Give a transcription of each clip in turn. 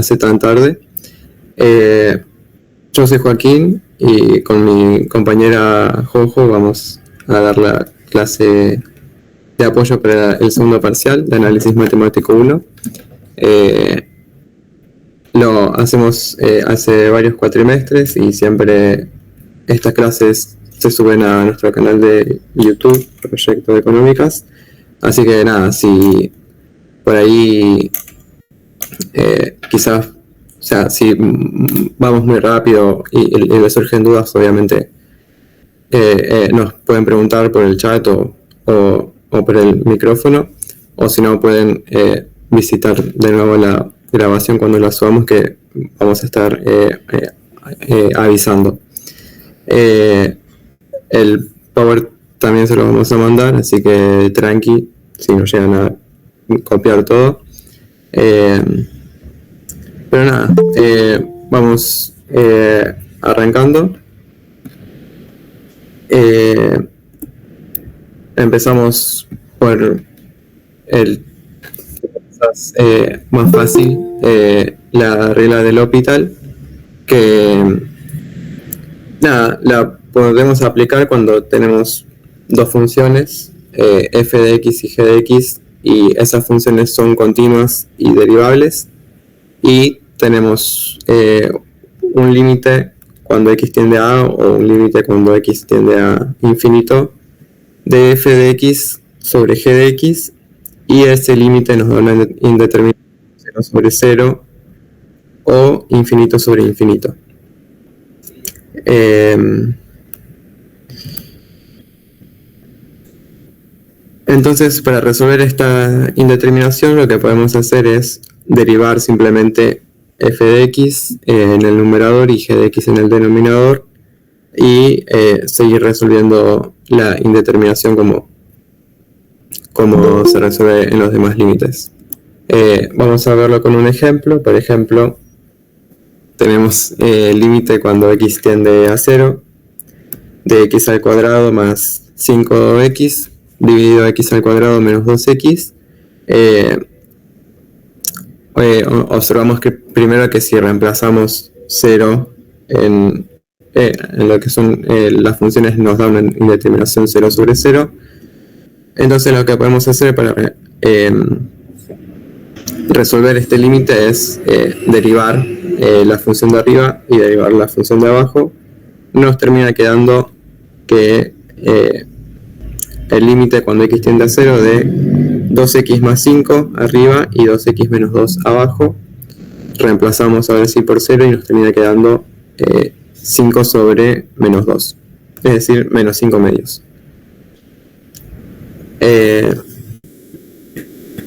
hace tan tarde. Yo soy Joaquín y con mi compañera Jojo vamos a dar la clase de apoyo para el segundo parcial de análisis matemático 1. Lo hacemos hace varios cuatrimestres y siempre estas clases se suben a nuestro canal de YouTube, Proyecto de Económicas. Así que nada, si por ahí quizás, o sea, si vamos muy rápido y les surgen dudas, obviamente nos pueden preguntar por el chat o por el micrófono, o si no pueden visitar de nuevo la grabación cuando la subamos, que vamos a estar avisando. El Power también se lo vamos a mandar, así que tranqui si nos llegan a copiar todo. Pero nada, vamos arrancando. Empezamos por el quizás más fácil, la regla del L'Hopital, que nada, la podemos aplicar cuando tenemos dos funciones, f de x y g de x, y esas funciones son continuas y derivables, y tenemos un límite cuando x tiende a A o un límite cuando x tiende a infinito de f de x sobre g de x, y ese límite nos da una indeterminada 0 sobre 0 o infinito sobre infinito. Entonces, para resolver esta indeterminación, lo que podemos hacer es derivar simplemente f de x en el numerador y g de x en el denominador, y seguir resolviendo la indeterminación como se resuelve en los demás límites. Vamos a verlo con un ejemplo. Por ejemplo, tenemos el límite cuando x tiende a 0 de x al cuadrado más 5x dividido x al cuadrado menos 2x. Observamos que primero que si reemplazamos 0 en lo que son las funciones, nos da una indeterminación 0 sobre 0. Entonces lo que podemos hacer para resolver este límite es derivar la función de arriba y derivar la función de abajo. Nos termina quedando que el límite cuando x tiende a 0 de 2x más 5 arriba y 2x menos 2 abajo. Reemplazamos ahora sí por 0 y nos termina quedando 5 sobre menos 2, es decir, menos 5 medios.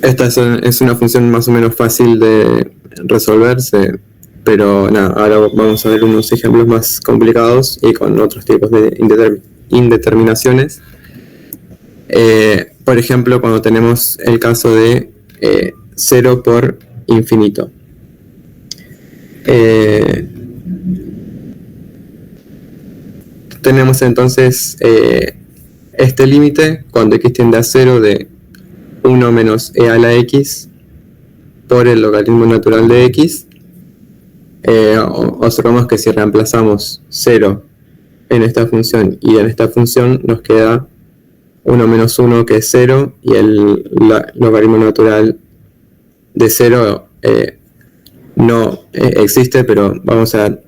Esta es una función más o menos fácil de resolverse, pero nada, ahora vamos a ver unos ejemplos más complicados y con otros tipos de indeterminaciones. Por ejemplo, cuando tenemos el caso de 0 por infinito. Tenemos entonces este límite cuando x tiende a 0 de 1 menos e a la x por el logaritmo natural de x. Observamos que si reemplazamos 0 en esta función y en esta función, nos queda 1 menos 1, que es 0, y el logaritmo natural de 0 no existe, pero vamos a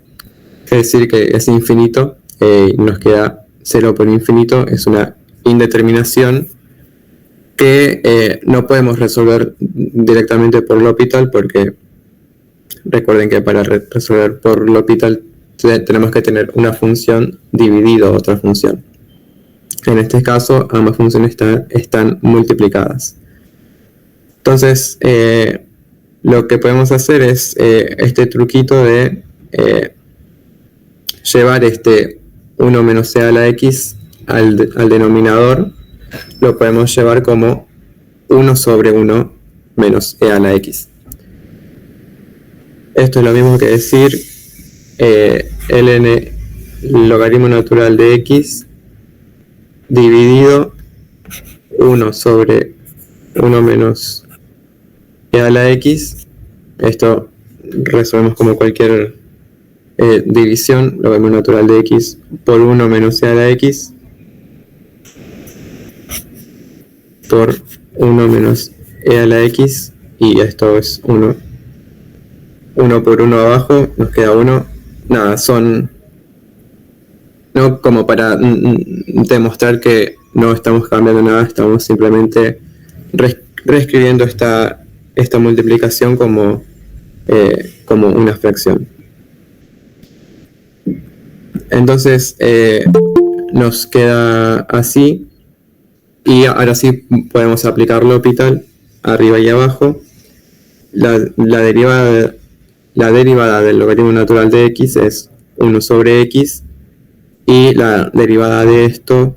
decir que es infinito, y nos queda 0 por infinito. Es una indeterminación que no podemos resolver directamente por L'Hopital, porque recuerden que para resolver por L'Hopital tenemos que tener una función dividido otra función. En este caso, ambas funciones están multiplicadas. Entonces, lo que podemos hacer es este truquito de llevar este 1 menos e a la x al denominador. Lo podemos llevar como 1 sobre 1 menos e a la x. Esto es lo mismo que decir ln logaritmo natural de x dividido 1 sobre 1 menos e a la x. Esto resolvemos como cualquier división, logaritmo natural de x por 1 menos e a la x por 1 menos e a la x, y esto es 1 por 1 abajo, nos queda 1. Nada, son no como para demostrar que no estamos cambiando nada, estamos simplemente reescribiendo esta multiplicación como una fracción. Entonces nos queda así, y ahora sí podemos aplicar L'Hopital arriba y abajo. La derivada del logaritmo natural de x es 1 sobre x, y la derivada de esto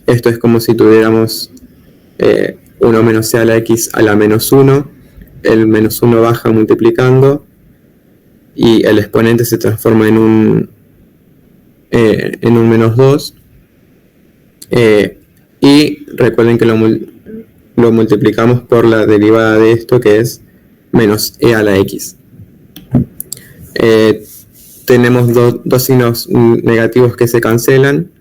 es como si tuviéramos 1 menos e a la x a la menos 1, el menos 1 baja multiplicando, y el exponente se transforma en un menos 2, y recuerden que lo multiplicamos por la derivada de esto, que es menos e a la x. Tenemos dos signos negativos que se cancelan.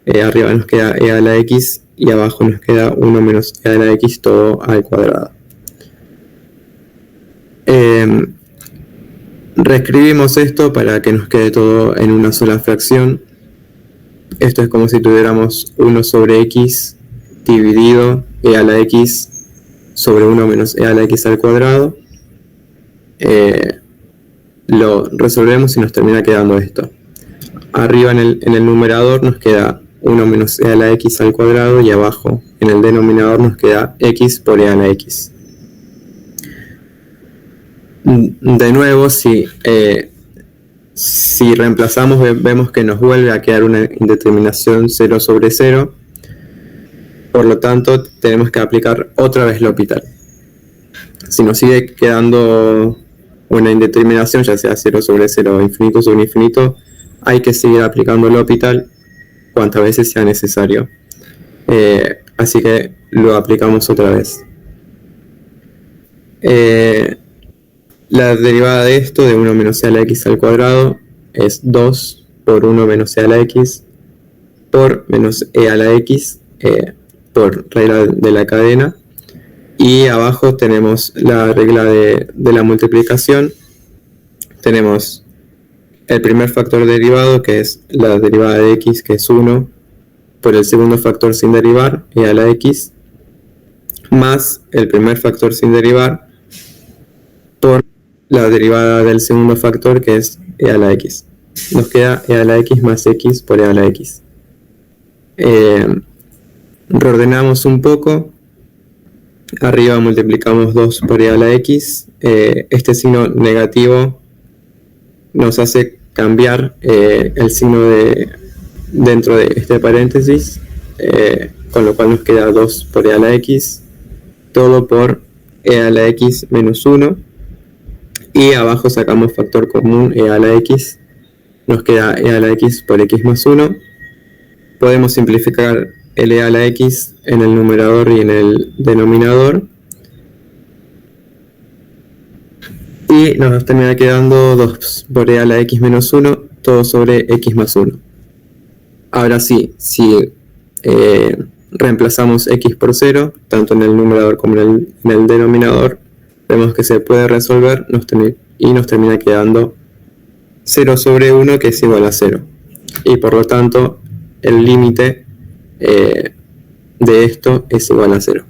Arriba nos queda e a la x y abajo nos queda 1 menos e a la x todo al cuadrado. Reescribimos esto para que nos quede todo en una sola fracción. Esto es como si tuviéramos 1 sobre x dividido e a la x sobre 1 menos e a la x al cuadrado. Lo resolvemos y nos termina quedando esto. Arriba en el numerador nos queda 1 menos e a la x al cuadrado, y abajo en el denominador nos queda x por e a la x. De nuevo, si reemplazamos, vemos que nos vuelve a quedar una indeterminación 0 sobre 0. Por lo tanto, tenemos que aplicar otra vez L'Hopital. Si nos sigue quedando una indeterminación, ya sea 0 sobre 0 o infinito sobre infinito, hay que seguir aplicando L'Hopital cuantas veces sea necesario. Así que lo aplicamos otra vez. La derivada de esto, de 1 menos e a la x al cuadrado, es 2 por 1 menos e a la x por menos e a la x, por regla de la cadena. Y abajo tenemos la regla de la multiplicación. Tenemos el primer factor derivado, que es la derivada de x, que es 1, por el segundo factor sin derivar, e a la x, más el primer factor sin derivar, por la derivada del segundo factor, que es e a la x. Nos queda e a la x más x por e a la x. Reordenamos un poco. Arriba multiplicamos 2 por e a la x. Este signo negativo nos hace cambiar el signo dentro de este paréntesis, con lo cual nos queda 2 por e a la x, todo por e a la x menos 1, y abajo sacamos factor común e a la x, nos queda e a la x por x más 1. Podemos simplificar el e a la x en el numerador y en el denominador, y nos termina quedando 2 por e a la x menos 1, todo sobre x más 1. Ahora sí, si reemplazamos x por 0, tanto en el numerador como en el denominador, vemos que se puede resolver y nos termina quedando 0 sobre 1, que es igual a 0. Y por lo tanto, el límite de esto es igual a 0.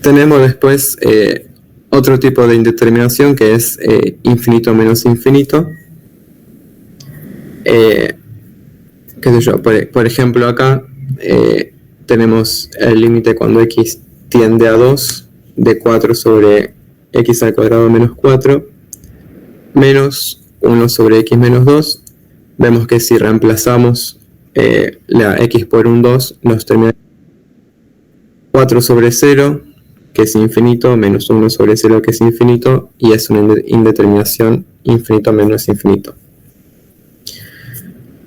Tenemos después otro tipo de indeterminación, que es infinito menos infinito. Qué sé yo, por ejemplo acá tenemos el límite cuando x tiende a 2 de 4 sobre x al cuadrado menos 4 menos 1 sobre x menos 2. Vemos que si reemplazamos la x por un 2, nos termina 4 sobre 0, que es infinito, menos 1 sobre 0, que es infinito, y es una indeterminación infinito menos infinito.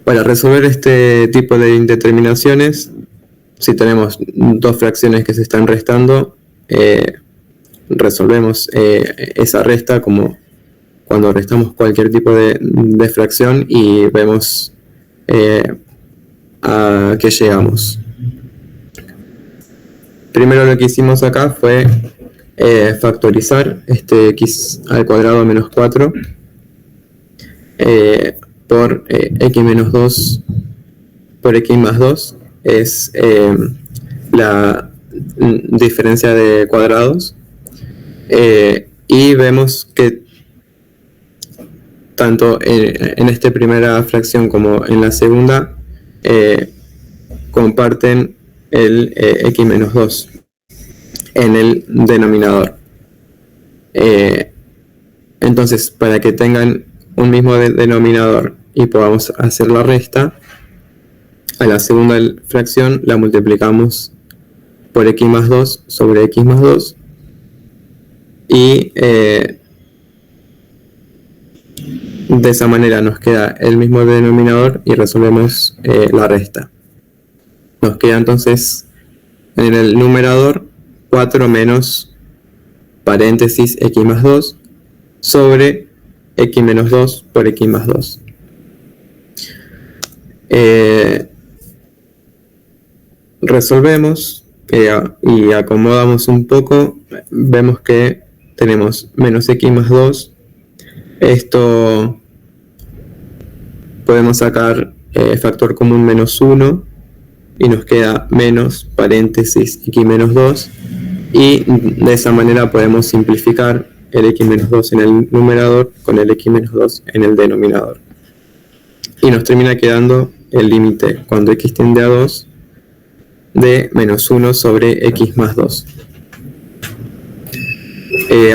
Para resolver este tipo de indeterminaciones, si tenemos dos fracciones que se están restando, resolvemos esa resta como cuando restamos cualquier tipo de fracción y vemos a qué llegamos. Primero lo que hicimos acá fue factorizar este x al cuadrado menos 4 por x menos 2 por x más 2 es la diferencia de cuadrados, y vemos que tanto en esta primera fracción como en la segunda comparten el x menos 2 en el denominador. Entonces, para que tengan un mismo denominador y podamos hacer la resta, a la segunda fracción la multiplicamos por x más 2 sobre x más 2 y de esa manera nos queda el mismo denominador y resolvemos la resta. Nos queda entonces en el numerador 4 menos paréntesis x más 2 sobre x menos 2 por x más 2. Resolvemos y acomodamos un poco, vemos que tenemos menos x más 2. Esto podemos sacar factor común menos 1 y nos queda menos paréntesis x menos 2, y de esa manera podemos simplificar el x menos 2 en el numerador con el x menos 2 en el denominador. Y nos termina quedando el límite cuando x tiende a 2 de menos 1 sobre x más 2.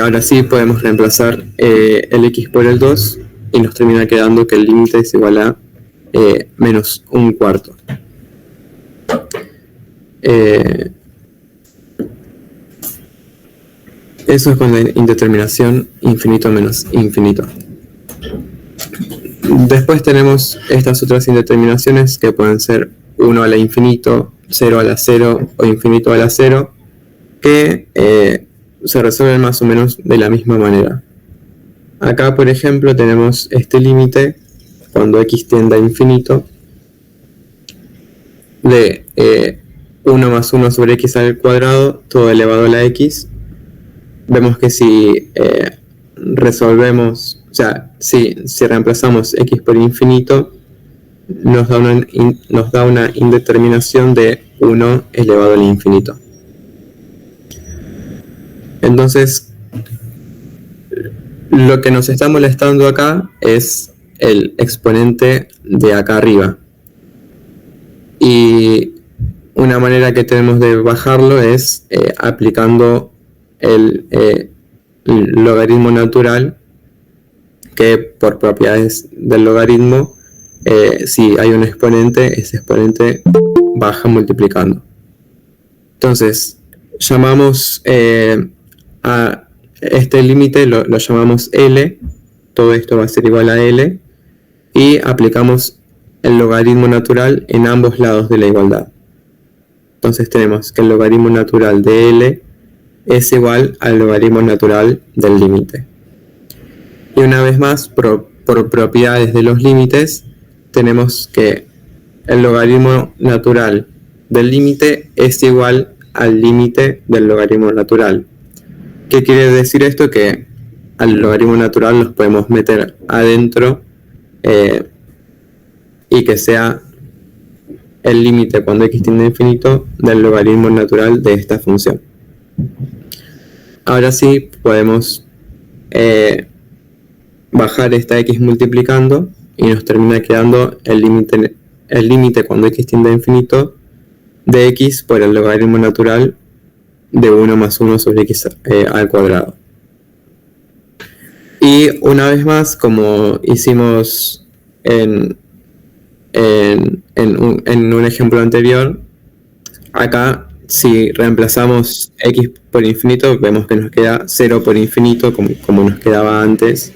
Ahora sí podemos reemplazar el x por el 2 y nos termina quedando que el límite es igual a menos un cuarto. Eso es con la indeterminación infinito menos infinito. Después tenemos estas otras indeterminaciones que pueden ser 1 a la infinito, 0 a la 0 o infinito a la 0, que se resuelven más o menos de la misma manera. Acá, por ejemplo, tenemos este límite cuando x tiende a infinito de 1 más 1 sobre x al cuadrado, todo elevado a la x. Vemos que si resolvemos, o sea, si reemplazamos x por infinito, nos da una indeterminación de 1 elevado al infinito. Entonces, lo que nos está molestando acá es el exponente de acá arriba. Y una manera que tenemos de bajarlo es aplicando el logaritmo natural, que por propiedades del logaritmo, si hay un exponente, ese exponente baja multiplicando. Entonces, llamamos a este límite, lo llamamos L, todo esto va a ser igual a L, y aplicamos el logaritmo natural en ambos lados de la igualdad. Entonces tenemos que el logaritmo natural de L es igual al logaritmo natural del límite. Y una vez más, por propiedades de los límites, tenemos que el logaritmo natural del límite es igual al límite del logaritmo natural. ¿Qué quiere decir esto? Que al logaritmo natural los podemos meter adentro y que sea el límite cuando x tiende a infinito del logaritmo natural de esta función. Ahora sí podemos bajar esta x multiplicando y nos termina quedando el límite cuando x tiende a infinito de x por el logaritmo natural de 1 más 1 sobre x al cuadrado. Y una vez más, como hicimos en un ejemplo anterior, acá si reemplazamos x por infinito, vemos que nos queda 0 por infinito como nos quedaba antes.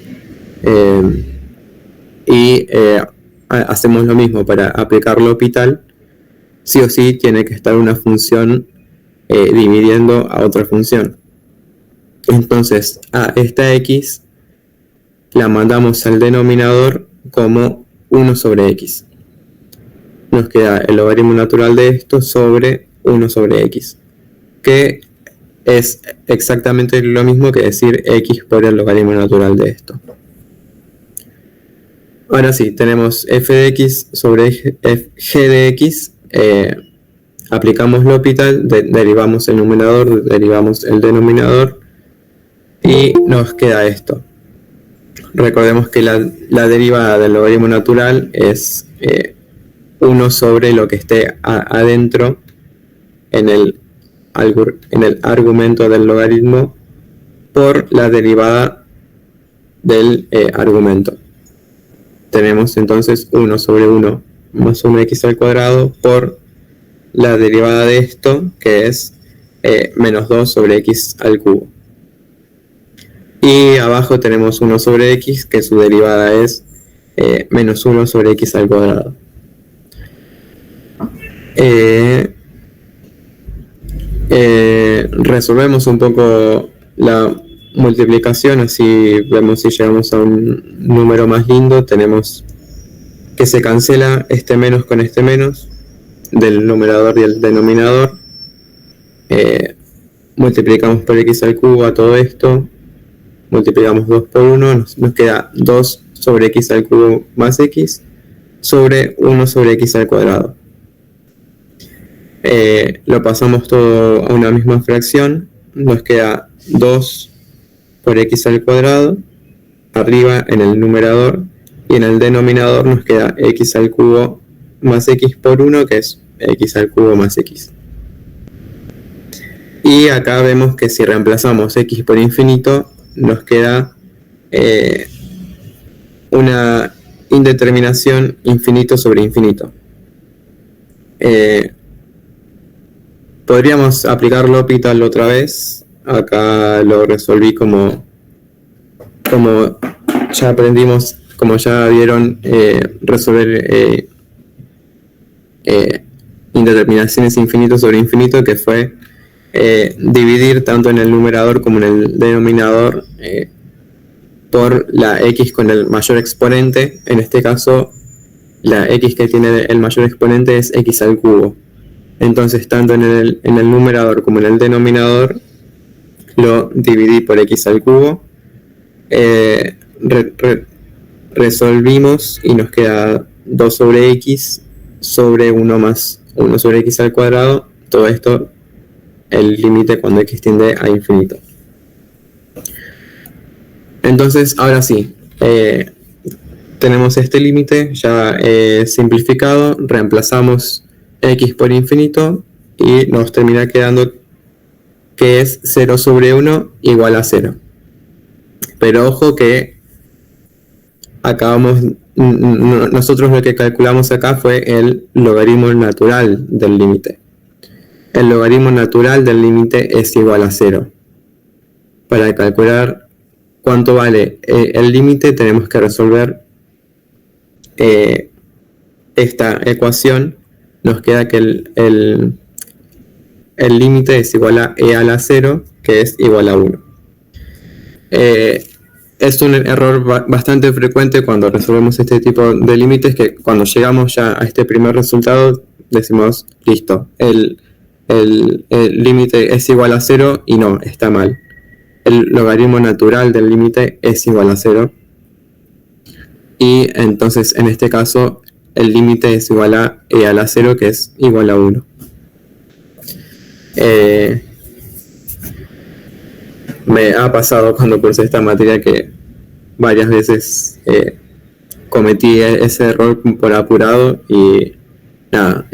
Y hacemos lo mismo para aplicar L'Hopital, sí o sí tiene que estar una función dividiendo a otra función. Entonces a esta x la mandamos al denominador como 1 sobre x. Nos queda el logaritmo natural de esto sobre 1 sobre x, que es exactamente lo mismo que decir x por el logaritmo natural de esto. Ahora sí, tenemos f de x sobre g de x, aplicamos L'Hopital, derivamos el numerador, derivamos el denominador y nos queda esto. Recordemos que la derivada del logaritmo natural es 1 sobre lo que esté adentro en el argumento del logaritmo por la derivada del argumento. Tenemos entonces 1 sobre 1 más 1x al cuadrado por la derivada de esto, que es menos 2 sobre x al cubo. Y abajo tenemos 1 sobre x, que su derivada es menos 1 sobre x al cuadrado. Resolvemos un poco la multiplicación, así vemos si llegamos a un número más lindo. Tenemos que se cancela este menos con este menos del numerador y el denominador. Multiplicamos por x al cubo a todo esto, multiplicamos 2 por 1, nos queda 2 sobre x al cubo más x sobre 1 sobre x al cuadrado. Lo pasamos todo a una misma fracción, nos queda 2 por x al cuadrado arriba en el numerador, y en el denominador nos queda x al cubo más x por 1, que es x al cubo más x. Y acá vemos que si reemplazamos x por infinito, nos queda una indeterminación infinito sobre infinito. Podríamos aplicar L'Hopital otra vez. Acá lo resolví como ya aprendimos, como ya vieron, resolver indeterminaciones infinito sobre infinito, que fue dividir tanto en el numerador como en el denominador por la x con el mayor exponente. En este caso, la x que tiene el mayor exponente es x al cubo. Entonces, tanto en el numerador como en el denominador, lo dividí por x al cubo. Resolvimos y nos queda 2 sobre x sobre 1 más 1 sobre x al cuadrado. Todo esto, el límite cuando x tiende a infinito. Entonces, ahora sí, tenemos este límite ya simplificado, reemplazamos x por infinito y nos termina quedando que es 0 sobre 1 igual a 0. Pero ojo que nosotros lo que calculamos acá fue el logaritmo natural del límite. El logaritmo natural del límite es igual a 0. Para calcular cuánto vale el límite, tenemos que resolver esta ecuación. Nos queda que el límite es igual a e a la 0, que es igual a 1. Es un error bastante frecuente cuando resolvemos este tipo de límites, que cuando llegamos ya a este primer resultado decimos, listo, el límite es igual a 0, y no, está mal. El logaritmo natural del límite es igual a 0, y entonces en este caso el límite es igual a e a la 0, que es igual a 1. Me ha pasado cuando cursé esta materia que varias veces cometí ese error por apurado, y nada,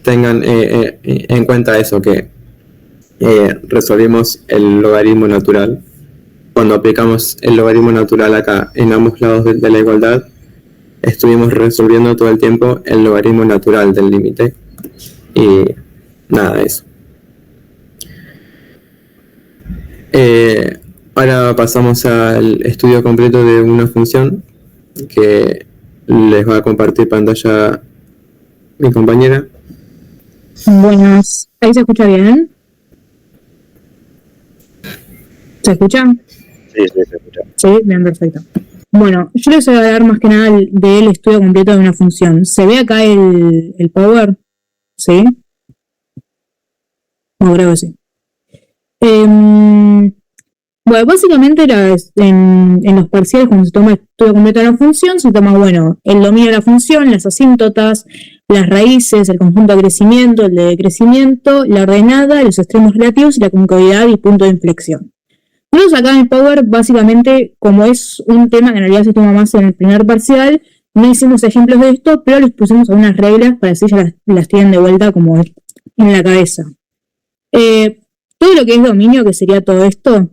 tengan en cuenta eso, que resolvimos el logaritmo natural. Cuando aplicamos el logaritmo natural acá en ambos lados de la igualdad, estuvimos resolviendo todo el tiempo el logaritmo natural del límite, y nada de eso. Ahora pasamos al estudio completo de una función, que les va a compartir pantalla mi compañera. Buenas. ¿Ahí se escucha bien? ¿Se escucha? Sí, se escucha. Sí, bien, perfecto. Bueno, yo les voy a dar más que nada del estudio completo de una función. ¿Se ve acá el power? ¿Sí? No, creo que sí. Bueno, básicamente en los parciales, cuando se toma el estudio completo de la función, se toma, bueno, el dominio de la función, las asíntotas, las raíces, el conjunto de crecimiento, el de decrecimiento, la ordenada, los extremos relativos y la concavidad y punto de inflexión. Nosotros acá en el Power, básicamente, como es un tema que en realidad se toma más en el primer parcial, no hicimos ejemplos de esto, pero les pusimos algunas reglas para así ya las tienen de vuelta como en la cabeza. Todo lo que es dominio, que sería todo esto,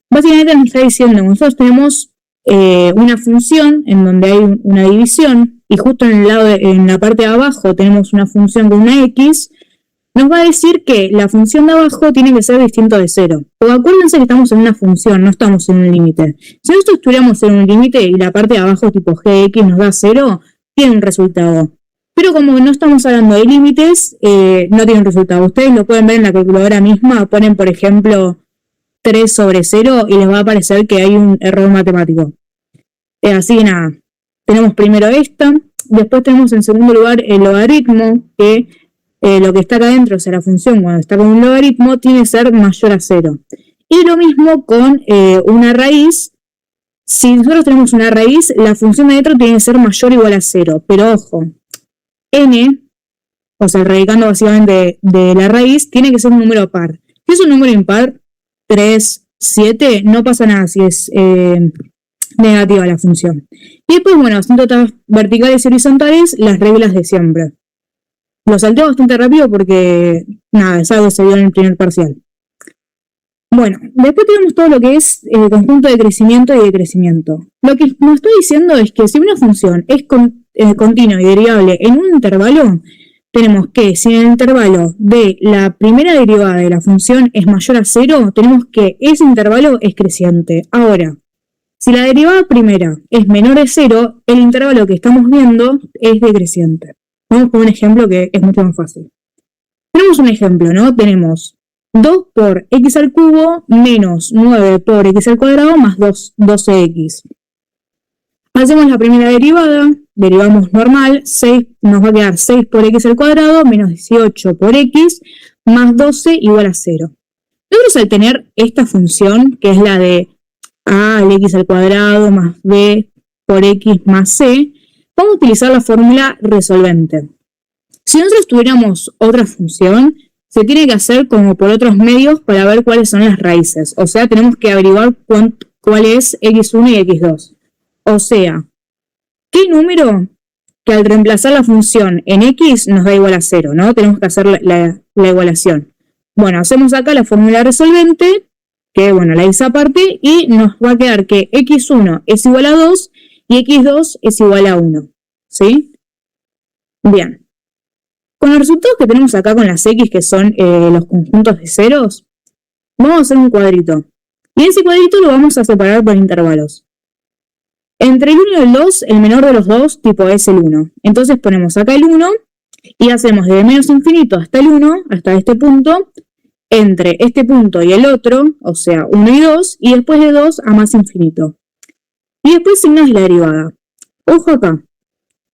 básicamente nos está diciendo que nosotros tenemos una función en donde hay una división y justo en la parte de abajo tenemos una función con una x. Nos va a decir que la función de abajo tiene que ser distinto de 0. Porque acuérdense que estamos en una función, no estamos en un límite. Si nosotros estuviéramos en un límite y la parte de abajo tipo gx nos da 0, tiene un resultado. Pero como no estamos hablando de límites, no tiene un resultado. Ustedes lo pueden ver en la calculadora misma, ponen por ejemplo 3 sobre 0 y les va a aparecer que hay un error matemático. Así que nada, tenemos primero esta, después tenemos en segundo lugar el logaritmo, que lo que está acá adentro, o sea, la función cuando está con un logaritmo, tiene que ser mayor a 0. Y lo mismo con una raíz. Si nosotros tenemos una raíz, la función de adentro tiene que ser mayor o igual a 0. Pero ojo, n, o sea, el radicando básicamente de la raíz, tiene que ser un número par. Si es un número impar, 3, 7, no pasa nada si es negativa la función. Y después, bueno, asíntotas verticales y horizontales, las reglas de siempre. Lo salteo bastante rápido porque, nada, es algo que se vio en el primer parcial. Bueno, después tenemos todo lo que es el conjunto de crecimiento y decrecimiento. Lo que nos estoy diciendo es que si una función es continua y derivable en un intervalo, tenemos que si en el intervalo de la primera derivada de la función es mayor a 0, tenemos que ese intervalo es creciente. Ahora, si la derivada primera es menor a 0, el intervalo que estamos viendo es decreciente. Vamos con un ejemplo que es mucho más fácil. Tenemos un ejemplo, ¿no? Tenemos 2 por x al cubo menos 9 por x al cuadrado más 12x. Hacemos la primera derivada, derivamos normal, 6, nos va a quedar 6 por x al cuadrado menos 18 por x más 12 igual a 0. Nosotros al tener esta función, que es la de a al x al cuadrado más b por x más c, vamos a utilizar la fórmula resolvente. Si nosotros tuviéramos otra función, se tiene que hacer como por otros medios para ver cuáles son las raíces. O sea, tenemos que averiguar cuál es x1 y x2. O sea, ¿qué número que al reemplazar la función en x nos da igual a 0, ¿no? Tenemos que hacer la igualación. Bueno, hacemos acá la fórmula resolvente, que bueno, la hice aparte, y nos va a quedar que x1 es igual a 2 y x2 es igual a 1, ¿sí? Bien. Con los resultados que tenemos acá con las x, que son los conjuntos de ceros, vamos a hacer un cuadrito. Y ese cuadrito lo vamos a separar por intervalos. Entre el 1 y el 2, el menor de los dos, tipo es el 1. Entonces ponemos acá el 1 y hacemos desde menos infinito hasta el 1, hasta este punto, entre este punto y el otro, o sea, 1 y 2, y después de 2 a más infinito. Y después signos de la derivada. Ojo acá.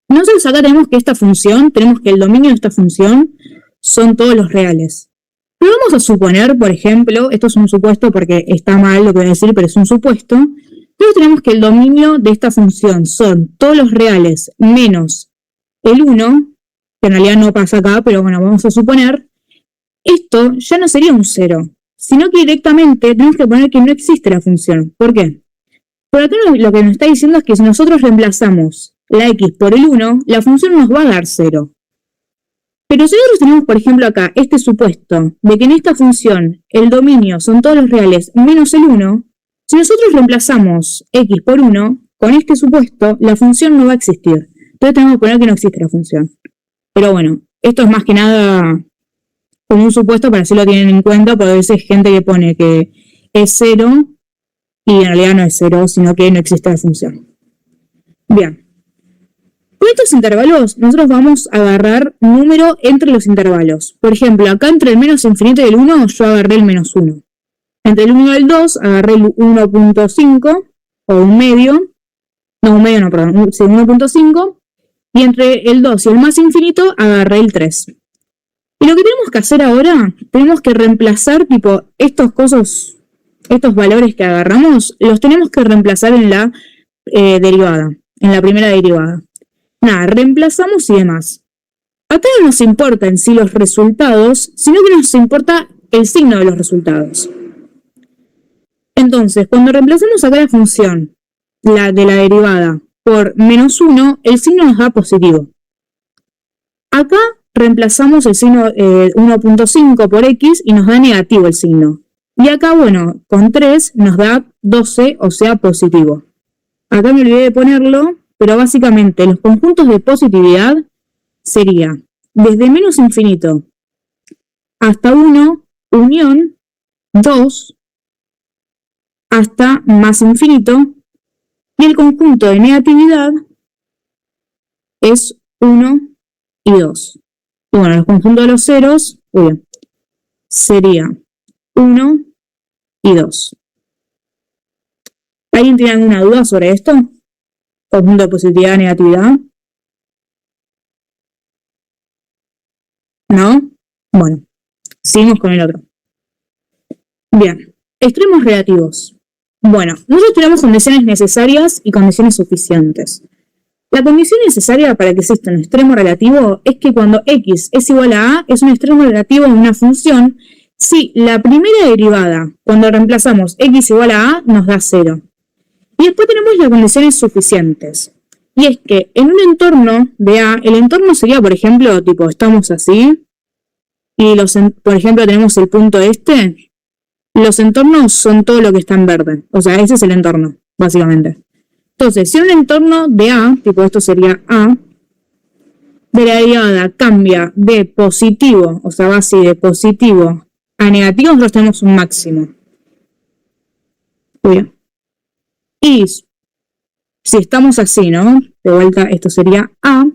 Nosotros acá tenemos que esta función, tenemos que el dominio de esta función son todos los reales. Pero vamos a suponer, por ejemplo, esto es un supuesto porque está mal lo que voy a decir, pero es un supuesto. Nosotros tenemos que el dominio de esta función son todos los reales menos el 1, que en realidad no pasa acá, pero bueno, vamos a suponer. Esto ya no sería un 0, sino que directamente tenemos que poner que no existe la función. ¿Por qué? Por acá lo que nos está diciendo es que si nosotros reemplazamos la x por el 1, la función nos va a dar 0. Pero si nosotros tenemos, por ejemplo, acá este supuesto de que en esta función el dominio son todos los reales menos el 1, si nosotros reemplazamos x por 1, con este supuesto, la función no va a existir. Entonces tenemos que poner que no existe la función. Pero bueno, esto es más que nada como un supuesto para así lo tienen en cuenta, porque a veces hay gente que pone que es 0 y en realidad no es 0, sino que no existe la función. Bien. Con estos intervalos, nosotros vamos a agarrar número entre los intervalos. Por ejemplo, acá entre el menos infinito y el 1, yo agarré el menos 1. Entre el 1 y el 2, agarré el 1.5, o un medio. No, un medio no, perdón. Sí, 1.5. Y entre el 2 y el más infinito, agarré el 3. Y lo que tenemos que hacer ahora, tenemos que reemplazar, tipo, estos valores que agarramos, los tenemos que reemplazar en la derivada, en la primera derivada. Nada, reemplazamos y demás. Acá no nos importa en sí los resultados, sino que nos importa el signo de los resultados. Entonces, cuando reemplazamos acá la función, la de la derivada, por menos 1, el signo nos da positivo. Acá reemplazamos el signo 1.5 por x y nos da negativo el signo. Y acá, bueno, con 3 nos da 12, o sea, positivo. Acá me olvidé de ponerlo, pero básicamente los conjuntos de positividad sería desde menos infinito hasta 1, unión 2, hasta más infinito, y el conjunto de negatividad es 1 y 2. Y bueno, el conjunto de los ceros sería 1 y 2. ¿Alguien tiene alguna duda sobre esto? Conjunto de positividad y negatividad. ¿No? Bueno, seguimos con el otro. Bien, extremos relativos. Bueno, nosotros tenemos condiciones necesarias y condiciones suficientes. La condición necesaria para que exista un extremo relativo es que cuando x es igual a a, es un extremo relativo de una función si la primera derivada, cuando reemplazamos x igual a nos da 0. Y después tenemos las condiciones suficientes. Y es que en un entorno de A, el entorno sería, por ejemplo, tipo, estamos así, y por ejemplo tenemos el punto este. Los entornos son todo lo que está en verde. O sea, ese es el entorno, básicamente. Entonces, si un entorno de A, tipo esto sería A, de la derivada cambia de positivo, o sea, va así de positivo a negativo, nosotros tenemos un máximo. Muy bien. Y si estamos así, ¿no? De vuelta, esto sería A.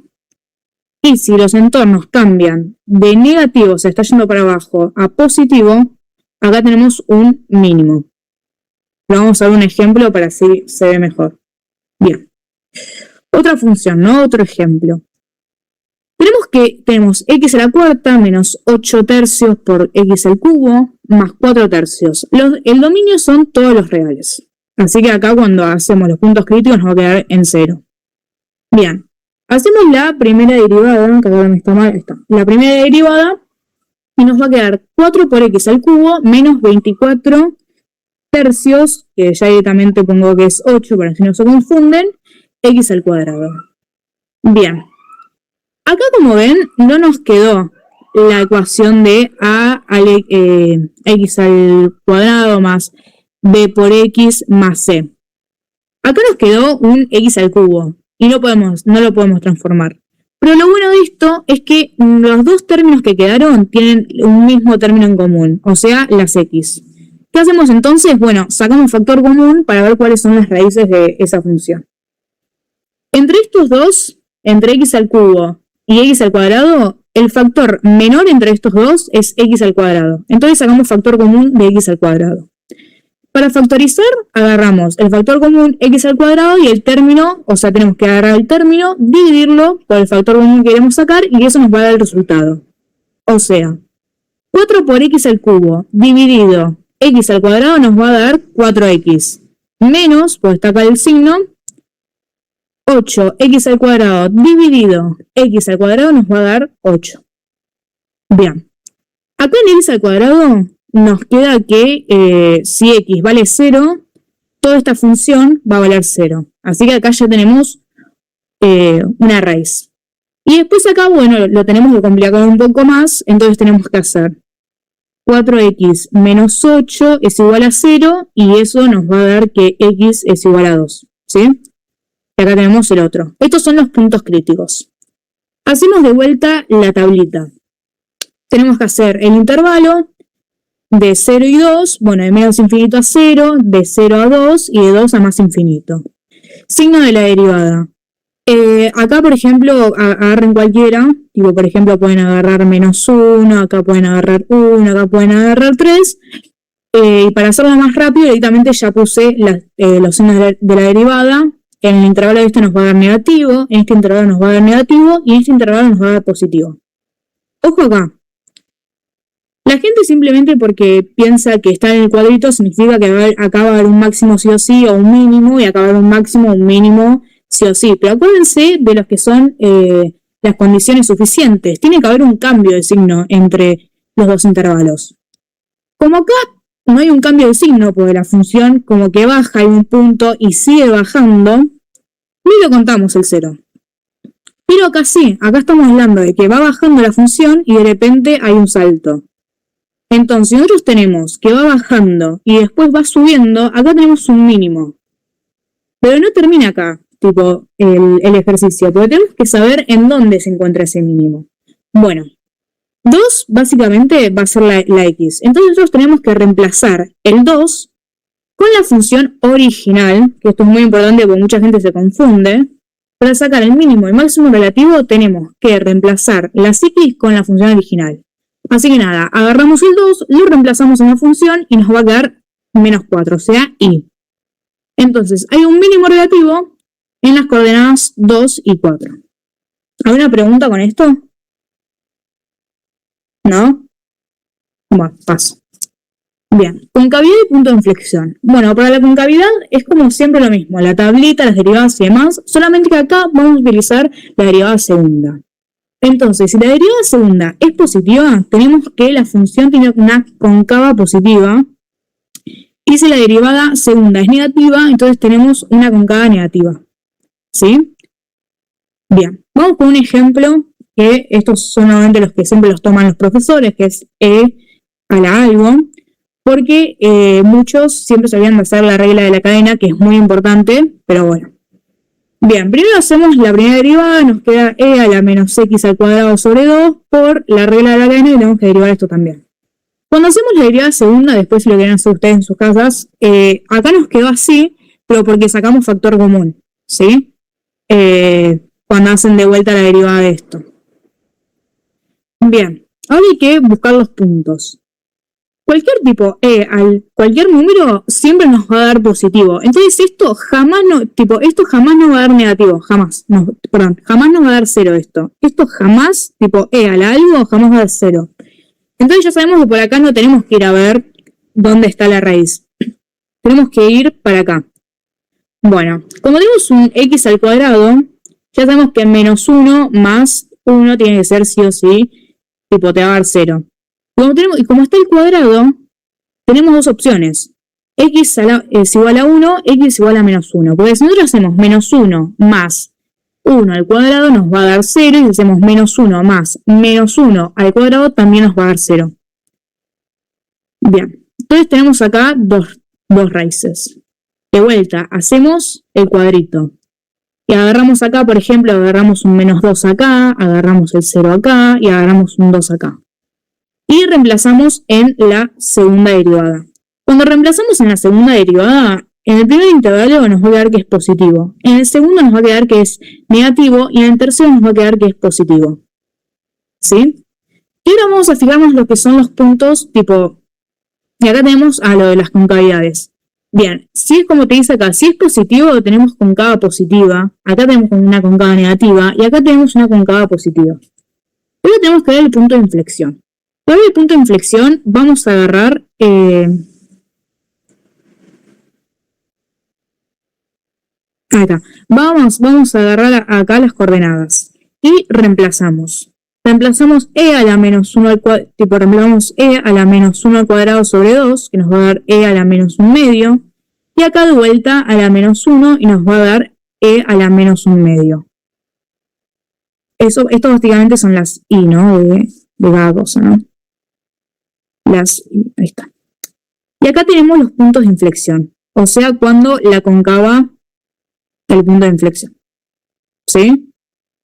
Y si los entornos cambian de negativo, o sea, está yendo para abajo, a positivo, acá tenemos un mínimo. Lo vamos a ver un ejemplo para así se ve mejor. Bien. Otra función, ¿no? Otro ejemplo. Tenemos x a la cuarta menos 8 tercios por x al cubo más 4 tercios. El dominio son todos los reales. Así que acá cuando hacemos los puntos críticos nos va a quedar en 0. Bien. Hacemos la primera derivada, que ahora me está mal, está. La primera derivada y nos va a quedar 4 por x al cubo menos 24 tercios, que ya directamente pongo que es 8 para que no se confunden, x al cuadrado. Bien. Acá, como ven, no nos quedó la ecuación de x al cuadrado más b por x más c. Acá nos quedó un x al cubo y no lo podemos transformar. Pero lo bueno de esto es que los dos términos que quedaron tienen un mismo término en común, o sea, las x. ¿Qué hacemos entonces? Bueno, sacamos factor común para ver cuáles son las raíces de esa función. Entre estos dos, entre x al cubo y x al cuadrado, el factor menor entre estos dos es x al cuadrado. Entonces sacamos factor común de x al cuadrado. Para factorizar, agarramos el factor común x al cuadrado y el término, o sea, tenemos que agarrar el término, dividirlo por el factor común que queremos sacar y eso nos va a dar el resultado. O sea, 4 por x al cubo dividido x al cuadrado nos va a dar 4x. Menos, pues está acá el signo, 8x al cuadrado dividido x al cuadrado nos va a dar 8. Bien. Acá en x al cuadrado nos queda que si x vale 0, toda esta función va a valer 0. Así que acá ya tenemos una raíz. Y después acá, bueno, lo tenemos que complicar un poco más, entonces tenemos que hacer 4x menos 8 es igual a 0 y eso nos va a dar que x es igual a 2. ¿Sí? Y acá tenemos el otro. Estos son los puntos críticos. Hacemos de vuelta la tablita. Tenemos que hacer el intervalo de 0 y 2, bueno, de menos infinito a 0, de 0 a 2 y de 2 a más infinito. Signo de la derivada. Acá, por ejemplo, agarren cualquiera, tipo, por ejemplo, pueden agarrar -1, acá pueden agarrar 1, acá pueden agarrar 3, y para hacerlo más rápido, directamente ya puse los signos de la derivada. En el intervalo de esto nos va a dar negativo, en este intervalo nos va a dar negativo, y en este intervalo nos va a dar positivo. Ojo acá. La gente simplemente porque piensa que está en el cuadrito significa que acá va a haber un máximo sí o sí, o un mínimo, y acá va a haber un máximo o un mínimo sí o sí. Pero acuérdense de los que son las condiciones suficientes. Tiene que haber un cambio de signo entre los dos intervalos. Como acá no hay un cambio de signo, porque la función como que baja en un punto y sigue bajando, ni lo contamos el 0. Pero acá sí, acá estamos hablando de que va bajando la función y de repente hay un salto. Entonces, si nosotros tenemos que va bajando y después va subiendo, acá tenemos un mínimo. Pero no termina acá, tipo, el ejercicio, porque tenemos que saber en dónde se encuentra ese mínimo. Bueno, 2 básicamente va a ser la x. Entonces nosotros tenemos que reemplazar el 2 con la función original, que esto es muy importante porque mucha gente se confunde. Para sacar el mínimo y máximo relativo tenemos que reemplazar las x con la función original. Así que nada, agarramos el 2, lo reemplazamos en la función y nos va a quedar -4, o sea, y. Entonces, hay un mínimo relativo en las coordenadas 2 y 4. ¿Alguna pregunta con esto? ¿No? Bueno, paso. Bien, concavidad y punto de inflexión. Bueno, para la concavidad es como siempre lo mismo, la tablita, las derivadas y demás, solamente que acá vamos a utilizar la derivada segunda. Entonces, si la derivada segunda es positiva, tenemos que la función tiene una concava positiva. Y si la derivada segunda es negativa, entonces tenemos una concava negativa. ¿Sí? Bien, vamos con un ejemplo, que estos son normalmente los que siempre los toman los profesores, que es E a la algo, porque muchos siempre se olvidan de hacer la regla de la cadena, que es muy importante, pero bueno. Bien, primero hacemos la primera derivada, nos queda e a la menos x al cuadrado sobre 2 por la regla de la cadena y tenemos que derivar esto también. Cuando hacemos la derivada segunda, después si lo quieren hacer ustedes en sus casas, acá nos quedó así, pero porque sacamos factor común, ¿sí? Cuando hacen de vuelta la derivada de esto. Bien, ahora hay que buscar los puntos. Cualquier tipo cualquier número siempre nos va a dar positivo. Entonces esto jamás no va a dar negativo, jamás. No, perdón, jamás nos va a dar 0 esto. Esto jamás, tipo a la algo, jamás va a dar 0. Entonces ya sabemos que por acá no tenemos que ir a ver dónde está la raíz. Tenemos que ir para acá. Bueno, como tenemos un x al cuadrado, ya sabemos que -1 más 1 tiene que ser sí o sí, tipo te va a dar 0. Y como está el cuadrado, tenemos dos opciones. X es igual a 1, x es igual a -1. Porque si nosotros hacemos -1 más 1 al cuadrado nos va a dar 0, y si hacemos -1 más -1 al cuadrado también nos va a dar 0. Bien, entonces tenemos acá dos raíces. De vuelta, hacemos el cuadrito. Y agarramos acá, por ejemplo, agarramos un -2 acá, agarramos el 0 acá y agarramos un 2 acá. Y reemplazamos en la segunda derivada. Cuando reemplazamos en la segunda derivada, en el primer intervalo nos va a quedar que es positivo, en el segundo nos va a quedar que es negativo y en el tercero nos va a quedar que es positivo. ¿Sí? Y ahora vamos a fijarnos lo que son los puntos tipo, y acá tenemos a lo de las concavidades. Bien, si es como te dice acá, si es positivo tenemos concava positiva, acá tenemos una concava negativa y acá tenemos una concava positiva. Pero tenemos que ver el punto de inflexión. Para ver el punto de inflexión vamos a agarrar acá. Vamos a agarrar acá las coordenadas y reemplazamos. Reemplazamos e a la -1 al cuadrado, reemplazamos e a la -1 al cuadrado sobre 2, que nos va a dar e a la -1 medio. Y acá de vuelta a la -1 y nos va a dar e a la -1 medio. Esto básicamente son las i, ¿no? De cada cosa, ¿no? Ahí está. Y acá tenemos los puntos de inflexión. O sea, cuando la concava el punto de inflexión. ¿Sí?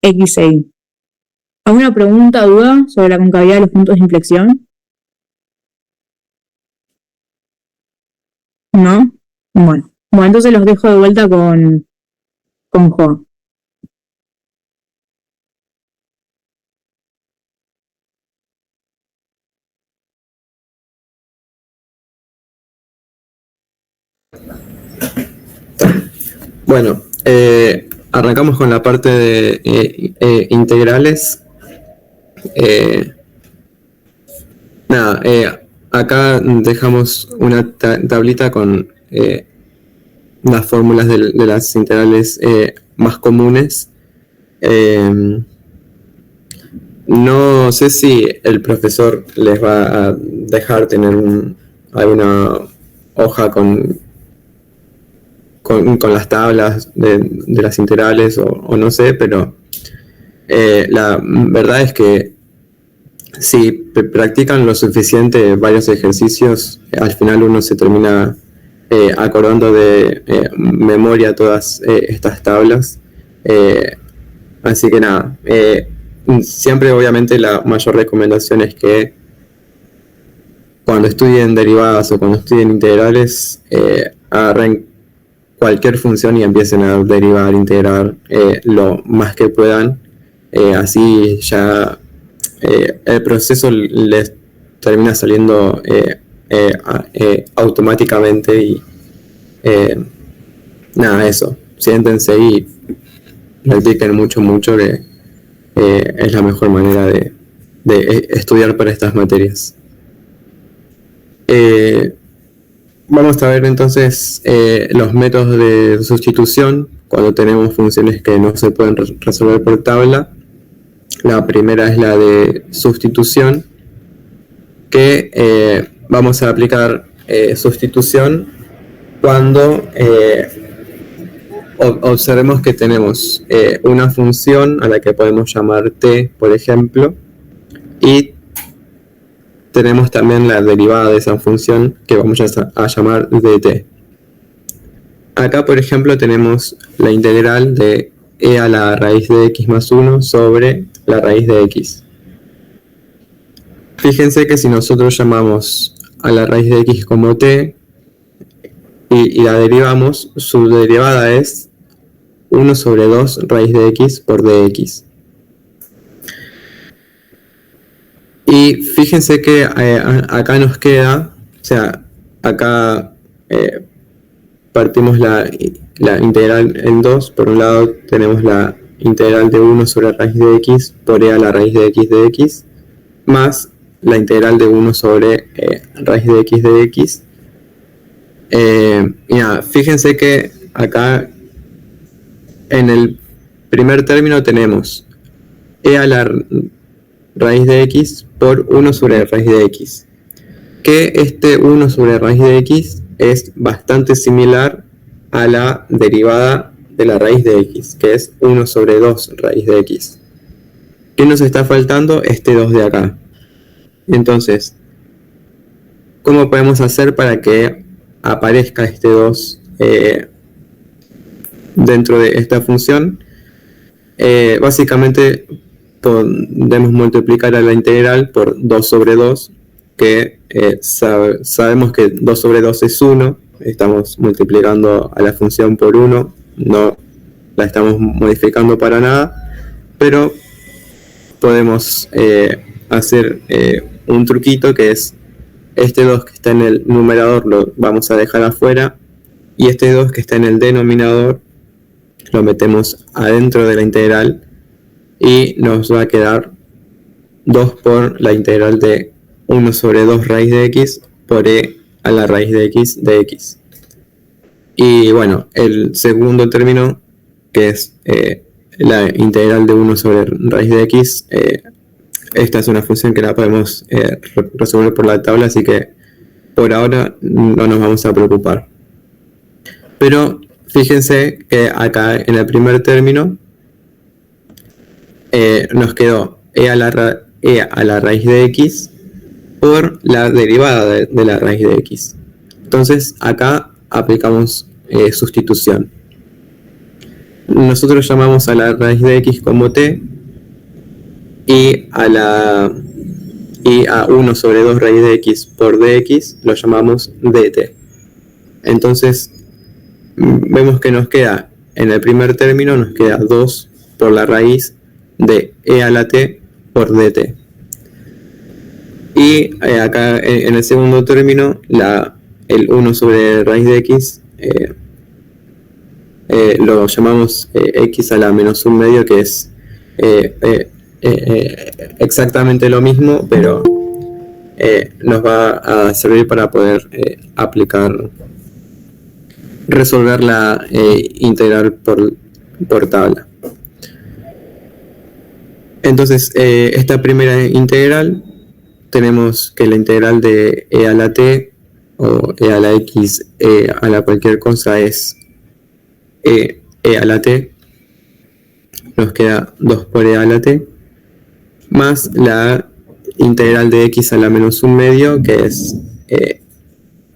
X e Y. ¿Alguna pregunta o duda sobre la concavidad de los puntos de inflexión? ¿No? Bueno, entonces los dejo de vuelta con Joa. Bueno, arrancamos con la parte de integrales. Acá dejamos una tablita con las fórmulas de las integrales más comunes. No sé si el profesor les va a dejar tener alguna hoja con las tablas de las integrales o no sé, pero la verdad es que si practican lo suficiente varios ejercicios, al final uno se termina acordando de memoria todas estas tablas. Así que nada, siempre obviamente la mayor recomendación es que cuando estudien derivadas o cuando estudien integrales, agarren cualquier función y empiecen a derivar, integrar lo más que puedan. Así ya el proceso les termina saliendo automáticamente y nada, eso. Siéntense y practiquen mucho, que es la mejor manera de estudiar para estas materias. Vamos a ver entonces los métodos de sustitución cuando tenemos funciones que no se pueden resolver por tabla. La primera es la de sustitución, que vamos a aplicar sustitución cuando observemos que tenemos una función a la que podemos llamar t, por ejemplo, y tenemos también la derivada de esa función que vamos a llamar dt. Acá, por ejemplo, tenemos la integral de e a la raíz de x más 1 sobre la raíz de x. Fíjense que si nosotros llamamos a la raíz de x como t y la derivamos, su derivada es 1 sobre 2 raíz de x por dx. Y fíjense que acá nos queda, o sea, acá partimos la integral en 2. Por un lado tenemos la integral de 1 sobre la raíz de x por e a la raíz de x, más la integral de 1 sobre raíz de x. Y nada, fíjense que acá en el primer término tenemos e a la raíz de x por 1 sobre la raíz de x, que este 1 sobre raíz de x es bastante similar a la derivada de la raíz de x, que es 1 sobre 2 raíz de x. ¿Qué nos está faltando? Este 2 de acá. Entonces, ¿cómo podemos hacer para que aparezca este 2 dentro de esta función? Básicamente podemos multiplicar a la integral por 2 sobre 2, que sabemos que 2 sobre 2 es 1, estamos multiplicando a la función por 1, no la estamos modificando para nada, pero podemos hacer un truquito, que es este 2 que está en el numerador lo vamos a dejar afuera, y este 2 que está en el denominador lo metemos adentro de la integral y nos va a quedar 2 por la integral de 1 sobre 2 raíz de x por e a la raíz de x. Y bueno, el segundo término, que es la integral de 1 sobre raíz de x, esta es una función que la podemos resolver por la tabla, así que por ahora no nos vamos a preocupar. Pero fíjense que acá en el primer término nos quedó e a la raíz de x por la derivada de la raíz de x. Entonces acá aplicamos sustitución. Nosotros llamamos a la raíz de x como t y a 1 sobre 2 raíz de x por dx lo llamamos dt. Entonces vemos que nos queda, en el primer término nos queda 2 por la raíz de e a la t por dt. Y acá en el segundo término el 1 sobre raíz de x lo llamamos x a la menos un medio, que es exactamente lo mismo, pero nos va a servir para poder resolver la integral por tabla. Entonces, esta primera integral, tenemos que la integral de e a la t o e a la x, a la cualquier cosa, es e a la t. Nos queda 2 por e a la t, más la integral de x a la menos un medio, que es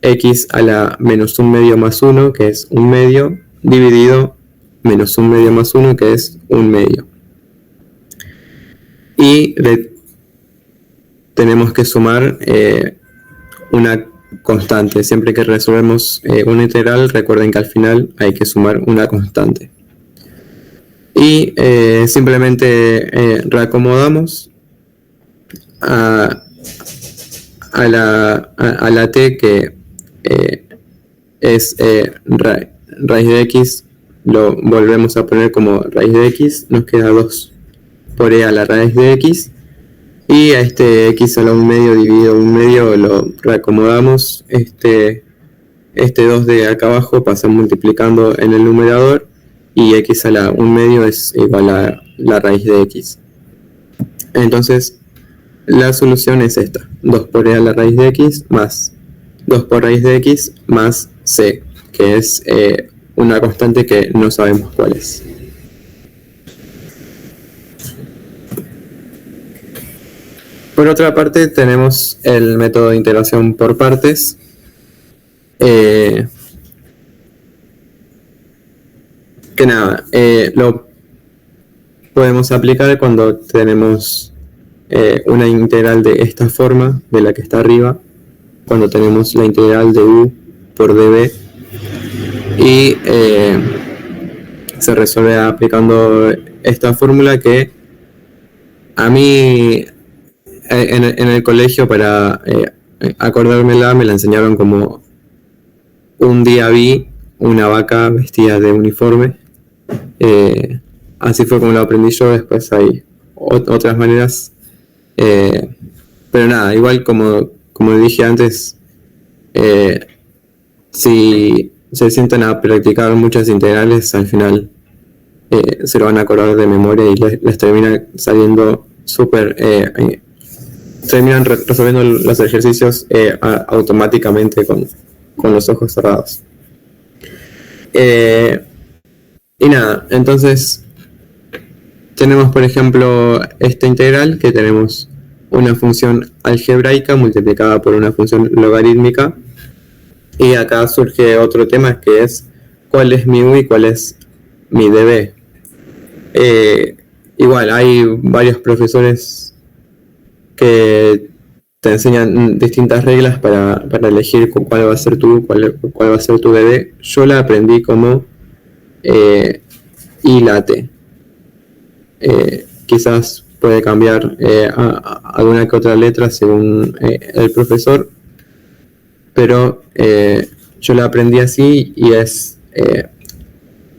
x a la menos un medio más 1, que es un medio, dividido menos un medio más 1, que es un medio. Y tenemos que sumar una constante. Siempre que resolvemos una integral, recuerden que al final hay que sumar una constante. Y simplemente reacomodamos a la t, que es raíz de x, lo volvemos a poner como raíz de x, nos queda 2 por e a la raíz de x, y a este x a la 1 medio dividido 1 medio lo reacomodamos. Este 2 de acá abajo pasa multiplicando en el numerador, y x a la 1 medio es igual a la raíz de x. Entonces la solución es esta: 2 por e a la raíz de x más 2 por raíz de x más c, que es una constante que no sabemos cuál es. Por otra parte, tenemos el método de integración por partes. Que nada, lo podemos aplicar cuando tenemos una integral de esta forma, de la que está arriba, cuando tenemos la integral de u por db, y se resuelve aplicando esta fórmula, que a mí en el colegio, para acordármela, me la enseñaron como: un día vi una vaca vestida de uniforme. Así fue como lo aprendí yo. Después hay otras maneras, pero nada, igual como dije antes, si se sientan a practicar muchas integrales, al final se lo van a acordar de memoria y les termina saliendo súper, terminan resolviendo los ejercicios automáticamente con los ojos cerrados. Y nada, entonces tenemos, por ejemplo, esta integral, que tenemos una función algebraica multiplicada por una función logarítmica, y acá surge otro tema, que es cuál es mi u y cuál es mi db. Igual hay varios profesores que te enseñan distintas reglas para elegir cuál va a ser tu u, cuál va a ser tu db. Yo la aprendí como i la t. Quizás puede cambiar alguna que otra letra según el profesor, pero yo la aprendí así, y es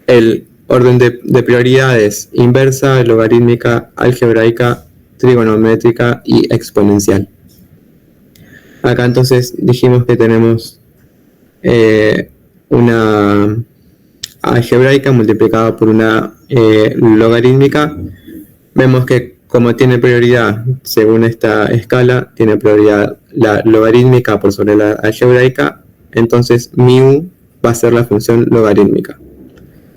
el orden de prioridades: inversa, logarítmica, algebraica, trigonométrica y exponencial. Acá entonces dijimos que tenemos una algebraica multiplicada por una logarítmica. Vemos que como tiene prioridad según esta escala, tiene prioridad la logarítmica por sobre la algebraica. Entonces mi u va a ser la función logarítmica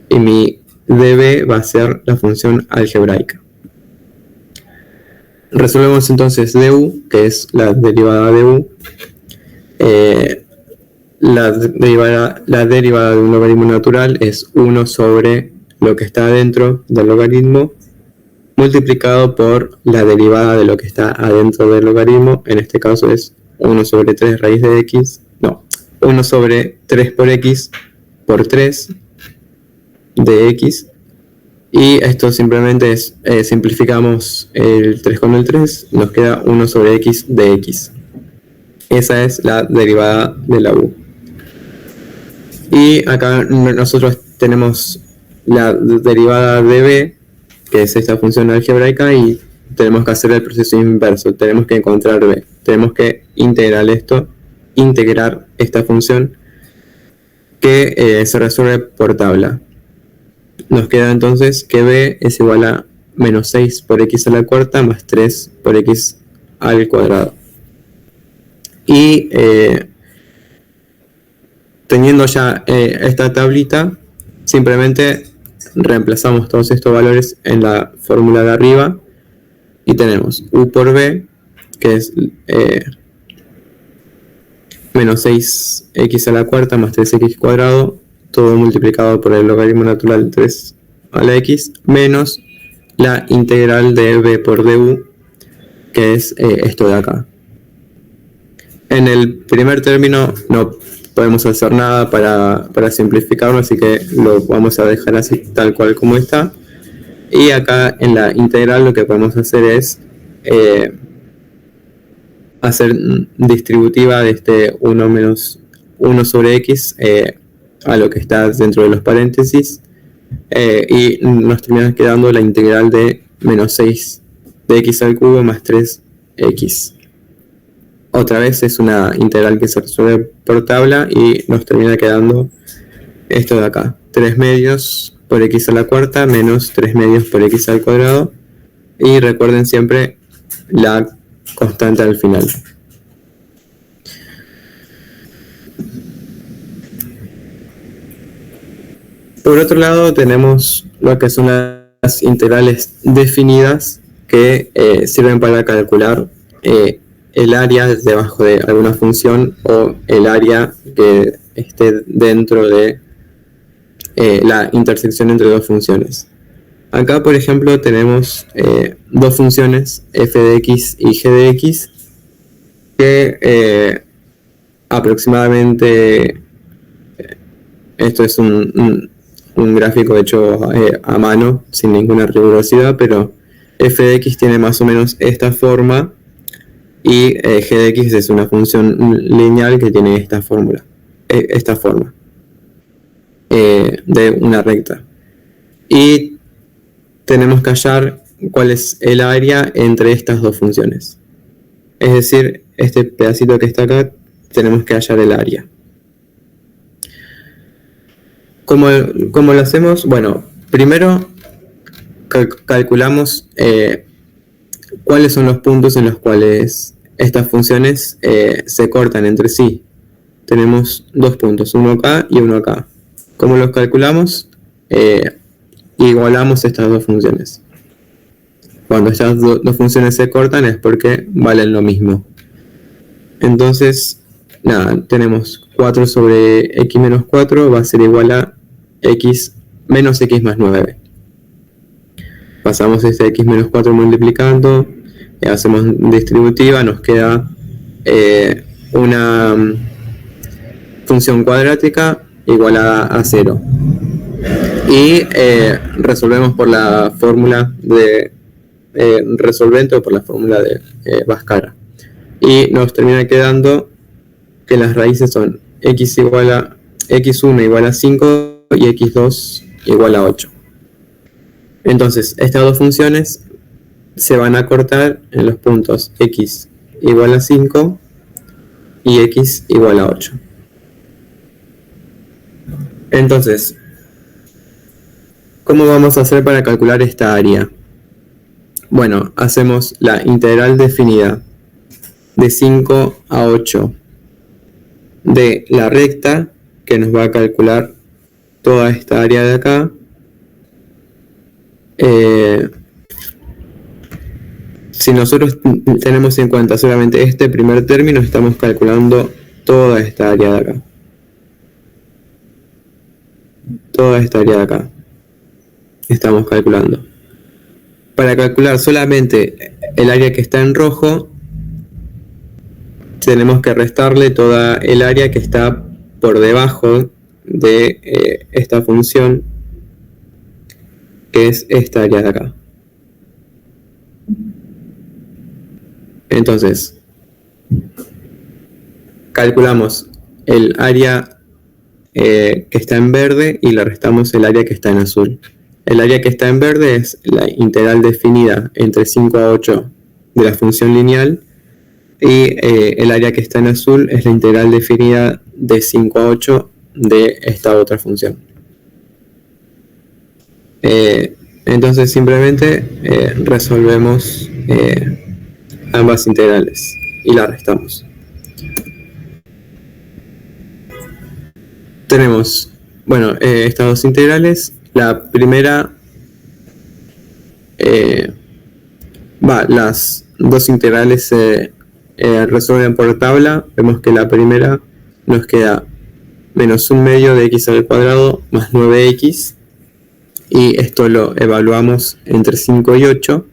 y mi db va a ser la función algebraica. Resolvemos entonces du, que es la derivada de u. La derivada de un logaritmo natural es 1 sobre lo que está adentro del logaritmo multiplicado por la derivada de lo que está adentro del logaritmo. En este caso es 1 sobre 3 raíz de x, no, 1 sobre 3 por x por 3 de x. Y esto simplemente es, simplificamos el 3 con el 3, nos queda 1 sobre x de x. Esa es la derivada de la u. Y acá nosotros tenemos la derivada de b, que es esta función algebraica, y tenemos que hacer el proceso inverso. Tenemos que encontrar b. Tenemos que integrar esta función que se resuelve por tabla. Nos queda entonces que b es igual a menos 6 por x a la cuarta más 3 por x al cuadrado. Y teniendo ya esta tablita, simplemente reemplazamos todos estos valores en la fórmula de arriba y tenemos u por b, que es menos 6x a la cuarta más 3x cuadrado, todo multiplicado por el logaritmo natural de 3 a la x, menos la integral de b por du, que es esto de acá. En el primer término no podemos hacer nada para simplificarlo, así que lo vamos a dejar así tal cual como está. Y acá en la integral lo que podemos hacer es hacer distributiva de este 1 menos 1 sobre x a lo que está dentro de los paréntesis, y nos termina quedando la integral de menos 6 de x al cubo más 3x. Otra vez es una integral que se resuelve por tabla y nos termina quedando esto de acá, 3 medios por x a la cuarta menos 3 medios por x al cuadrado, y recuerden siempre la constante al final. Por otro lado tenemos lo que son las integrales definidas, que sirven para calcular el área debajo de alguna función o el área que esté dentro de la intersección entre dos funciones. Acá, por ejemplo, tenemos dos funciones, f de x y g de x, que aproximadamente, esto es un gráfico hecho a mano, sin ninguna rigurosidad, pero f de x tiene más o menos esta forma, y g de x es una función lineal que tiene esta forma de una recta. Y tenemos que hallar cuál es el área entre estas dos funciones. Es decir, este pedacito que está acá, tenemos que hallar el área. ¿Cómo lo hacemos? Bueno, primero calculamos cuáles son los puntos en los cuales estas funciones se cortan entre sí. Tenemos dos puntos, uno acá y uno acá. ¿Cómo los calculamos? Igualamos estas dos funciones. Cuando estas dos funciones se cortan es porque valen lo mismo. Entonces, nada, tenemos 4 sobre x menos 4 va a ser igual a x menos x más 9. Pasamos este x menos 4 multiplicando, hacemos distributiva, nos queda una función cuadrática igualada a 0. Y resolvemos por la fórmula de resolvente o por la fórmula de Bhaskara. Y nos termina quedando que las raíces son x1 igual a 5 y x2 igual a 8. Entonces, estas dos funciones se van a cortar en los puntos x igual a 5 y x igual a 8. Entonces, ¿cómo vamos a hacer para calcular esta área? Bueno, hacemos la integral definida de 5 a 8 de la recta, que nos va a calcular toda esta área de acá. Si nosotros tenemos en cuenta solamente este primer término, estamos calculando toda esta área de acá. Toda esta área de acá estamos calculando. Para calcular solamente el área que está en rojo, tenemos que restarle toda el área que está por debajo de esta función, que es esta área de acá. Entonces, calculamos el área que está en verde y le restamos el área que está en azul. El área que está en verde es la integral definida entre 5 a 8 de la función lineal, y el área que está en azul es la integral definida de 5 a 8 de esta otra función. Entonces simplemente resolvemos ambas integrales y las restamos. Tenemos, bueno, estas dos integrales. La primera, las dos integrales se resuelven por tabla. Vemos que la primera nos queda menos 1/2 de x al cuadrado más 9x, y esto lo evaluamos entre 5 y 8,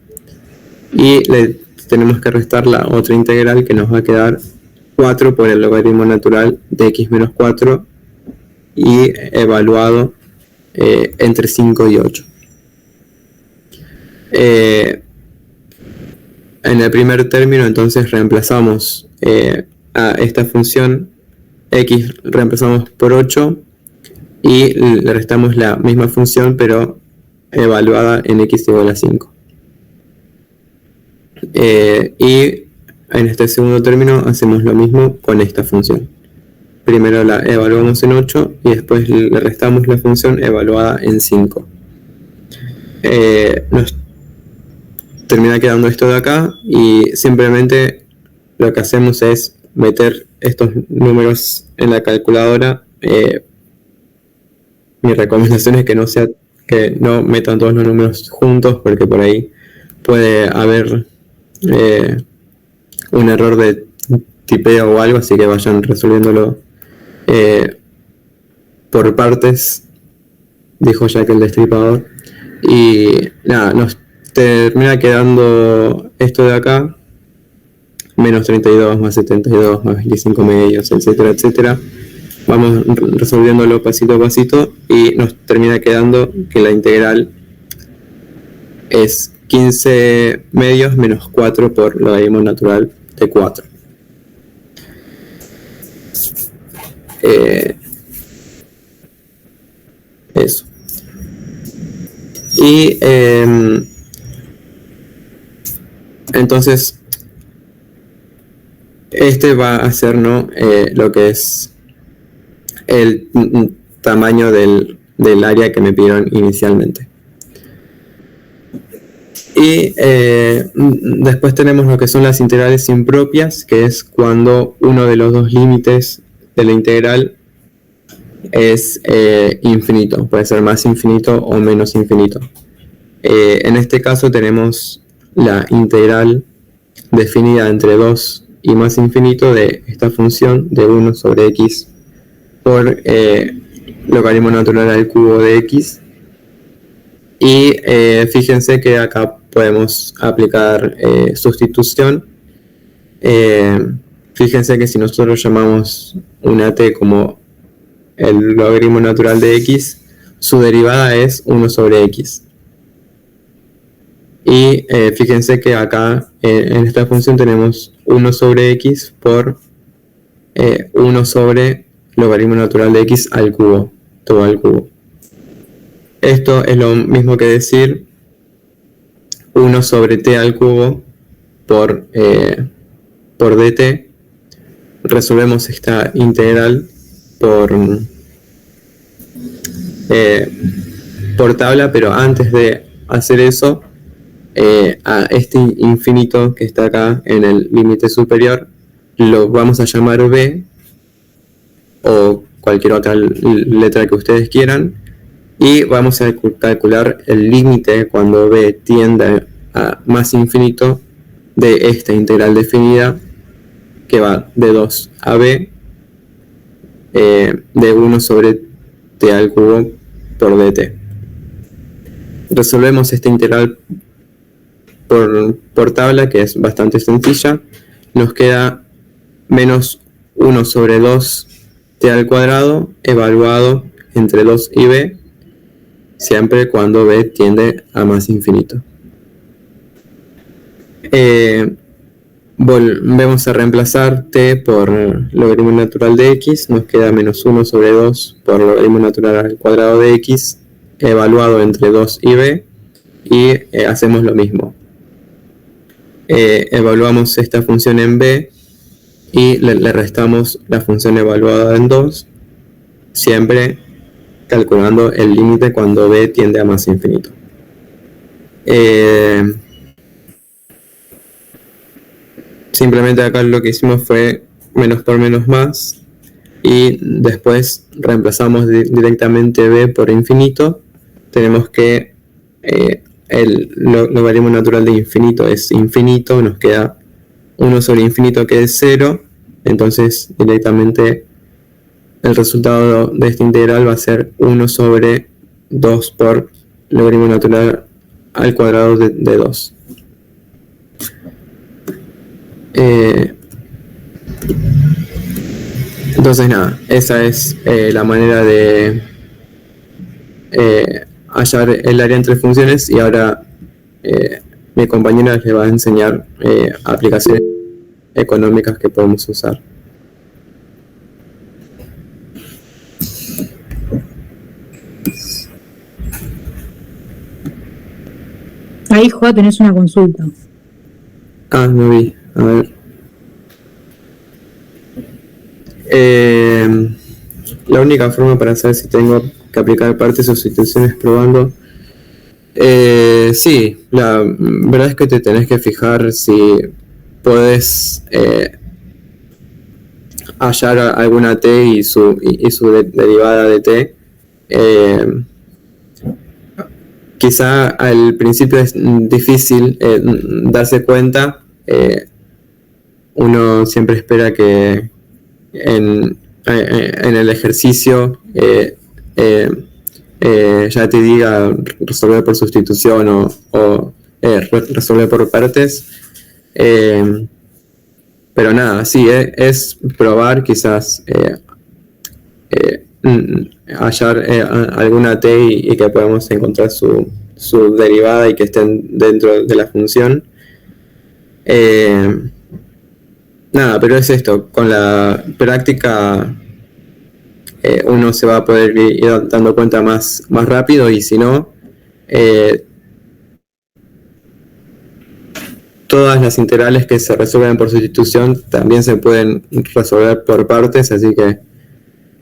y le tenemos que restar la otra integral, que nos va a quedar 4 por el logaritmo natural de x menos 4, y evaluado entre 5 y 8. En el primer término, entonces, reemplazamos a esta función x, reemplazamos por 8, y le restamos la misma función pero evaluada en x igual a 5. Y en este segundo término hacemos lo mismo con esta función. Primero la evaluamos en 8 y después le restamos la función evaluada en 5. Nos termina quedando esto de acá, y simplemente lo que hacemos es meter estos números en la calculadora. Mi recomendación es que no metan todos los números juntos, porque por ahí puede haber un error de tipeo o algo, así que vayan resolviéndolo por partes, dijo Jack el Destripador. Y nada, nos termina quedando esto de acá, menos 32 más 72 más 25 medios, etcétera, etcétera. Vamos resolviéndolo pasito a pasito y nos termina quedando que la integral es 15 medios menos 4 por logaritmo natural de 4. Eso. Y entonces este va a ser, ¿no?, lo que es el tamaño del área que me pidieron inicialmente. Y después tenemos lo que son las integrales impropias, que es cuando uno de los dos límites de la integral es infinito. Puede ser más infinito o menos infinito. En este caso tenemos la integral definida entre 2 y más infinito de esta función de 1 sobre x por logaritmo natural al cubo de x. Y fíjense que acá podemos aplicar sustitución. Fíjense que si nosotros llamamos una t como el logaritmo natural de x, su derivada es 1 sobre x. Y fíjense que acá en esta función tenemos 1 sobre x por 1 sobre logaritmo natural de x al cubo, todo al cubo. Esto es lo mismo que decir 1 sobre t al cubo por dt. Resolvemos esta integral por tabla, pero antes de hacer eso, a este infinito que está acá en el límite superior lo vamos a llamar b, o cualquier otra letra que ustedes quieran, y vamos a calcular el límite cuando b tiende a más infinito de esta integral definida, que va de 2 a b, de 1 sobre t al cubo por dt. Resolvemos esta integral por tabla, que es bastante sencilla. Nos queda menos 1 sobre 2 t al cuadrado evaluado entre 2 y b, siempre cuando b tiende a más infinito. volvemos a reemplazar t por logaritmo natural de x, nos queda menos 1 sobre 2 por logaritmo natural al cuadrado de x, evaluado entre 2 y b, y hacemos lo mismo. Evaluamos esta función en b y le restamos la función evaluada en 2, siempre calculando el límite cuando b tiende a más infinito. Simplemente acá lo que hicimos fue menos por menos más, y después reemplazamos directamente b por infinito. Tenemos que el logaritmo natural de infinito es infinito, nos queda 1 sobre infinito que es 0, entonces directamente el resultado de esta integral va a ser 1 sobre 2 por logaritmo natural al cuadrado de 2. Entonces nada, esa es la manera de hallar el área entre funciones, y ahora mi compañera les va a enseñar aplicaciones económicas que podemos usar. Ahí, Joa, tenés una consulta. No vi, a ver. La única forma para saber si tengo que aplicar partes o sustituciones probando. Sí, la verdad es que te tenés que fijar si podés hallar alguna t y su derivada de t. Quizá al principio es difícil darse cuenta. Uno siempre espera que en el ejercicio ya te diga resolver por sustitución o resolver por partes. Pero nada, sí, es probar, quizás hallar alguna t y que podamos encontrar su derivada y que estén dentro de la función. Nada, pero es esto, con la práctica uno se va a poder ir dando cuenta más rápido, y si no, todas las integrales que se resuelven por sustitución también se pueden resolver por partes, así que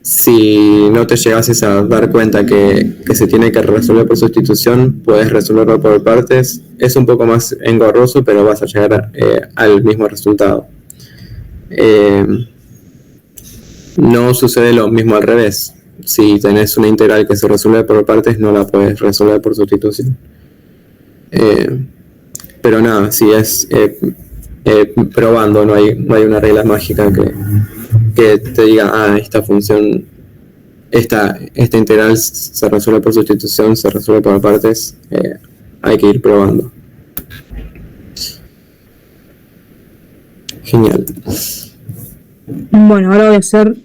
si no te llegases a dar cuenta que se tiene que resolver por sustitución, puedes resolverlo por partes. Es un poco más engorroso, pero vas a llegar al mismo resultado. No sucede lo mismo al revés. Si tenés una integral que se resuelve por partes, no la puedes resolver por sustitución. Pero nada, si es probando, no hay una regla mágica que te diga, esta función, esta integral se resuelve por sustitución, se resuelve por partes. Hay que ir probando. Genial. Bueno, ahora voy a hacer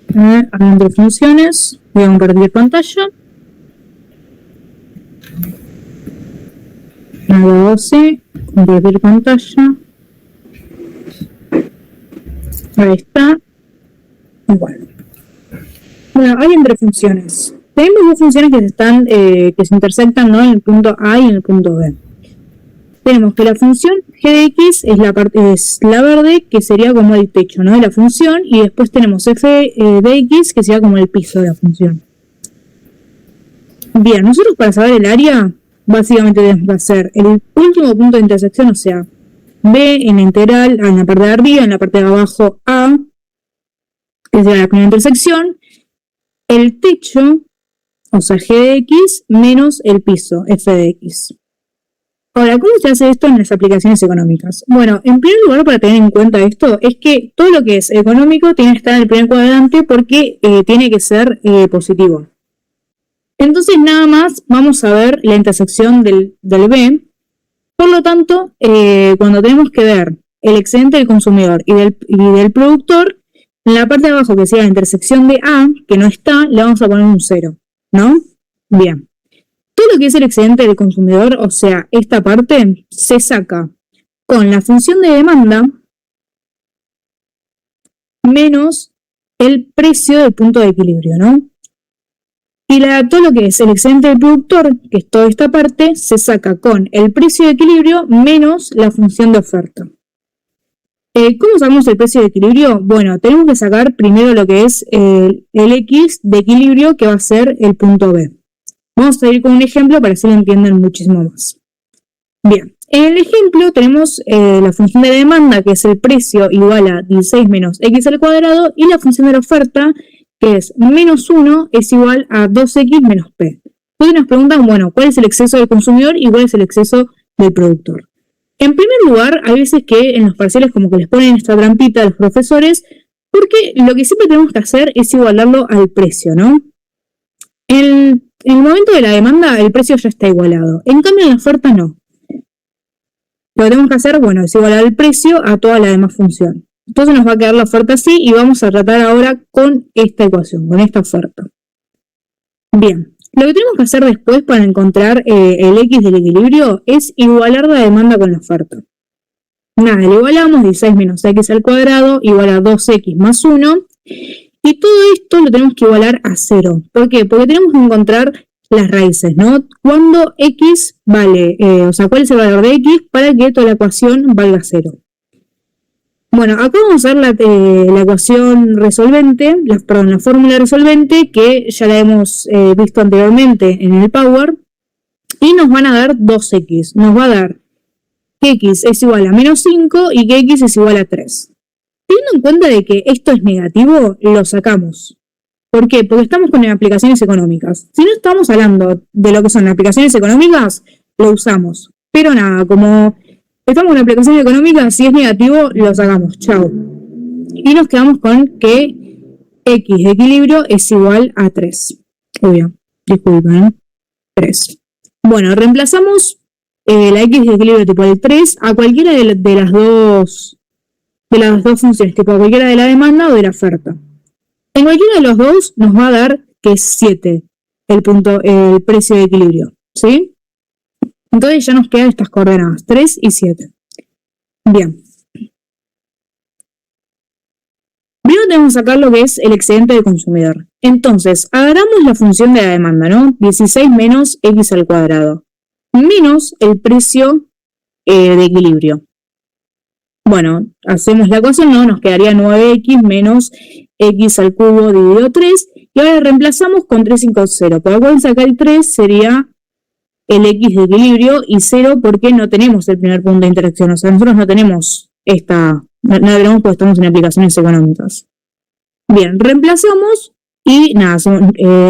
entre funciones. Voy a compartir pantalla. Hago así, compartir pantalla. Ahí está. Bueno, hay entre funciones. Tenemos dos funciones que se intersectan, ¿no?, en el punto A y en el punto B. Tenemos que la función g de x es la verde, que sería como el techo, ¿no?, de la función, y después tenemos f de x, que sería como el piso de la función. Bien, nosotros para saber el área, básicamente tenemos que hacer el último punto de intersección, o sea, b en la integral, en la parte de arriba, en la parte de abajo a, que sería la primera intersección, el techo, o sea, g de x, menos el piso, f de x. Ahora, ¿cómo se hace esto en las aplicaciones económicas? Bueno, en primer lugar, para tener en cuenta esto, es que todo lo que es económico tiene que estar en el primer cuadrante porque tiene que ser positivo. Entonces, nada más vamos a ver la intersección del B. Por lo tanto, cuando tenemos que ver el excedente del consumidor y del productor, en la parte de abajo, que sea la intersección de A, que no está, le vamos a poner un 0, ¿no? Bien. Todo lo que es el excedente del consumidor, o sea, esta parte, se saca con la función de demanda, menos el precio del punto de equilibrio, ¿no? Y todo lo que es el excedente del productor, que es toda esta parte, se saca con el precio de equilibrio menos la función de oferta. ¿Cómo sacamos el precio de equilibrio? Bueno, tenemos que sacar primero lo que es el X de equilibrio, que va a ser el punto B. Vamos a ir con un ejemplo para que se lo entiendan muchísimo más. Bien, en el ejemplo tenemos la función de la demanda, que es el precio igual a 16 menos X al cuadrado, y la función de la oferta, que es menos 1, es igual a 2X menos P. Entonces nos preguntan, bueno, ¿cuál es el exceso del consumidor y cuál es el exceso del productor? En primer lugar, hay veces que en los parciales como que les ponen esta trampita a los profesores, porque lo que siempre tenemos que hacer es igualarlo al precio, ¿no? En el momento de la demanda, el precio ya está igualado. En cambio, en la oferta no. Lo que tenemos que hacer, bueno, es igualar el precio a toda la demás función. Entonces nos va a quedar la oferta así y vamos a tratar ahora con esta ecuación, con esta oferta. Bien, lo que tenemos que hacer después para encontrar el X del equilibrio es igualar la demanda con la oferta. Nada, le igualamos 16 menos X al cuadrado igual a 2X más 1. Y todo esto lo tenemos que igualar a 0. ¿Por qué? Porque tenemos que encontrar las raíces, ¿no? Cuando X vale, cuál es el valor de X para que toda la ecuación valga 0. Bueno, acá vamos a ver la ecuación resolvente, la fórmula resolvente, que ya la hemos visto anteriormente en el Power, y nos van a dar 2X. Nos va a dar que X es igual a menos 5 y que X es igual a 3. Teniendo en cuenta de que esto es negativo, lo sacamos. ¿Por qué? Porque estamos con aplicaciones económicas. Si no estamos hablando de lo que son aplicaciones económicas, lo usamos. Pero nada, como estamos con aplicaciones económicas, si es negativo, lo sacamos. Chao. Y nos quedamos con que X de equilibrio es igual a 3. Obvio, disculpen. 3. Bueno, reemplazamos la X de equilibrio tipo el 3 a cualquiera de las dos funciones, tipo a cualquiera de la demanda o de la oferta. En cualquiera de los dos nos va a dar que es 7 el precio de equilibrio, ¿sí? Entonces ya nos quedan estas coordenadas, 3 y 7. Bien. Primero tenemos que sacar lo que es el excedente del consumidor. Entonces, agarramos la función de la demanda, ¿no? 16 menos X al cuadrado, menos el precio de equilibrio. Bueno, hacemos la ecuación, ¿no? Nos quedaría 9X menos X al cubo dividido 3. Y ahora reemplazamos con 3 y con 0. Por lo cual sacar el 3 sería el X de equilibrio y 0 porque no tenemos el primer punto de interacción. O sea, nosotros no tenemos no tenemos porque estamos en aplicaciones económicas. Bien, reemplazamos y nada,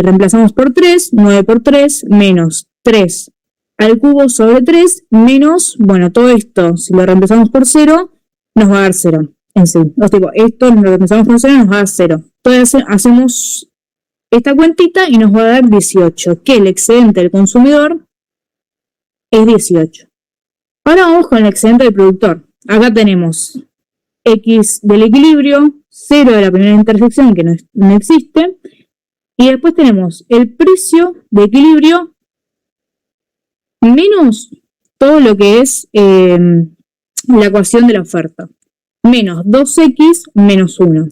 reemplazamos por 3, 9 por 3, menos 3 al cubo sobre 3, menos, bueno, todo esto, si lo reemplazamos por 0, nos va a dar 0 en sí. O sea, esto lo reemplazamos por 0 nos va a dar 0. Entonces hacemos esta cuentita y nos va a dar 18, que el excedente del consumidor es 18. Ahora vamos con el excedente del productor. Acá tenemos X del equilibrio, 0 de la primera intersección que no existe, y después tenemos el precio de equilibrio menos todo lo que es la ecuación de la oferta, menos 2X menos 1.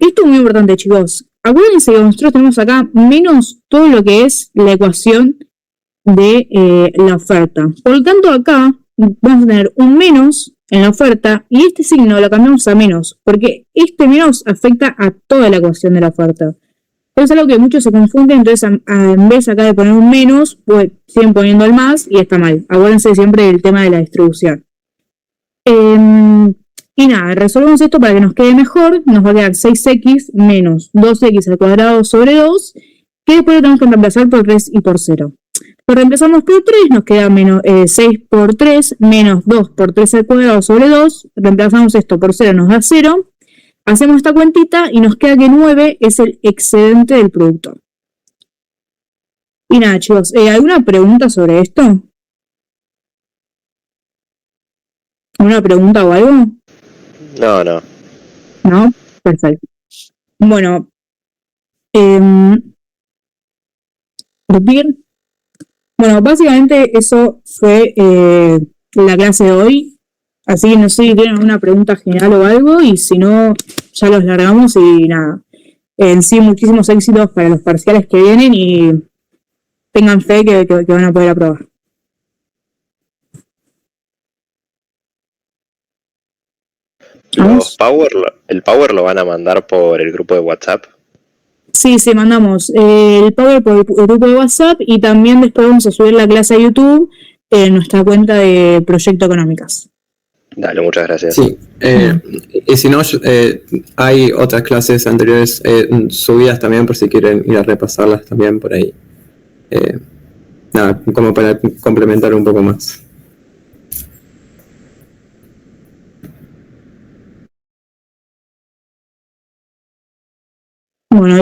Esto es muy importante, chicos. Acuérdense que nosotros tenemos acá menos todo lo que es la ecuación de la oferta. Por lo tanto, acá vamos a tener un menos en la oferta y este signo lo cambiamos a menos, porque este menos afecta a toda la ecuación de la oferta. Es algo que muchos se confunden, entonces en vez acá de poner un menos, pues siguen poniendo el más y está mal. Acuérdense siempre del tema de la distribución. Y nada, resolvemos esto para que nos quede mejor. Nos va a quedar 6X menos 2X al cuadrado sobre 2, que después lo tenemos que reemplazar por 3 y por 0. Lo reemplazamos por 3, nos queda menos 6 por 3 menos 2 por 3 al cuadrado sobre 2. Reemplazamos esto por 0, nos da 0. Hacemos esta cuentita y nos queda que 9 es el excedente del productor. Y nada, chicos, ¿alguna pregunta sobre esto? ¿Alguna pregunta o algo? No. ¿No? Perfecto. Bueno, repetir. Bueno, básicamente eso fue la clase de hoy. Así que no sé si tienen alguna pregunta general o algo, y si no, ya los largamos y nada. En sí, muchísimos éxitos para los parciales que vienen y tengan fe que van a poder aprobar. Los Power, el Power lo van a mandar por el grupo de WhatsApp. Sí, mandamos el Power por el grupo de WhatsApp y también después vamos a subir la clase a YouTube en nuestra cuenta de Proyecto Económicas. Dale, muchas gracias. Sí, y si no, hay otras clases anteriores subidas también por si quieren ir a repasarlas también por ahí. Nada, como para complementar un poco más. Bueno,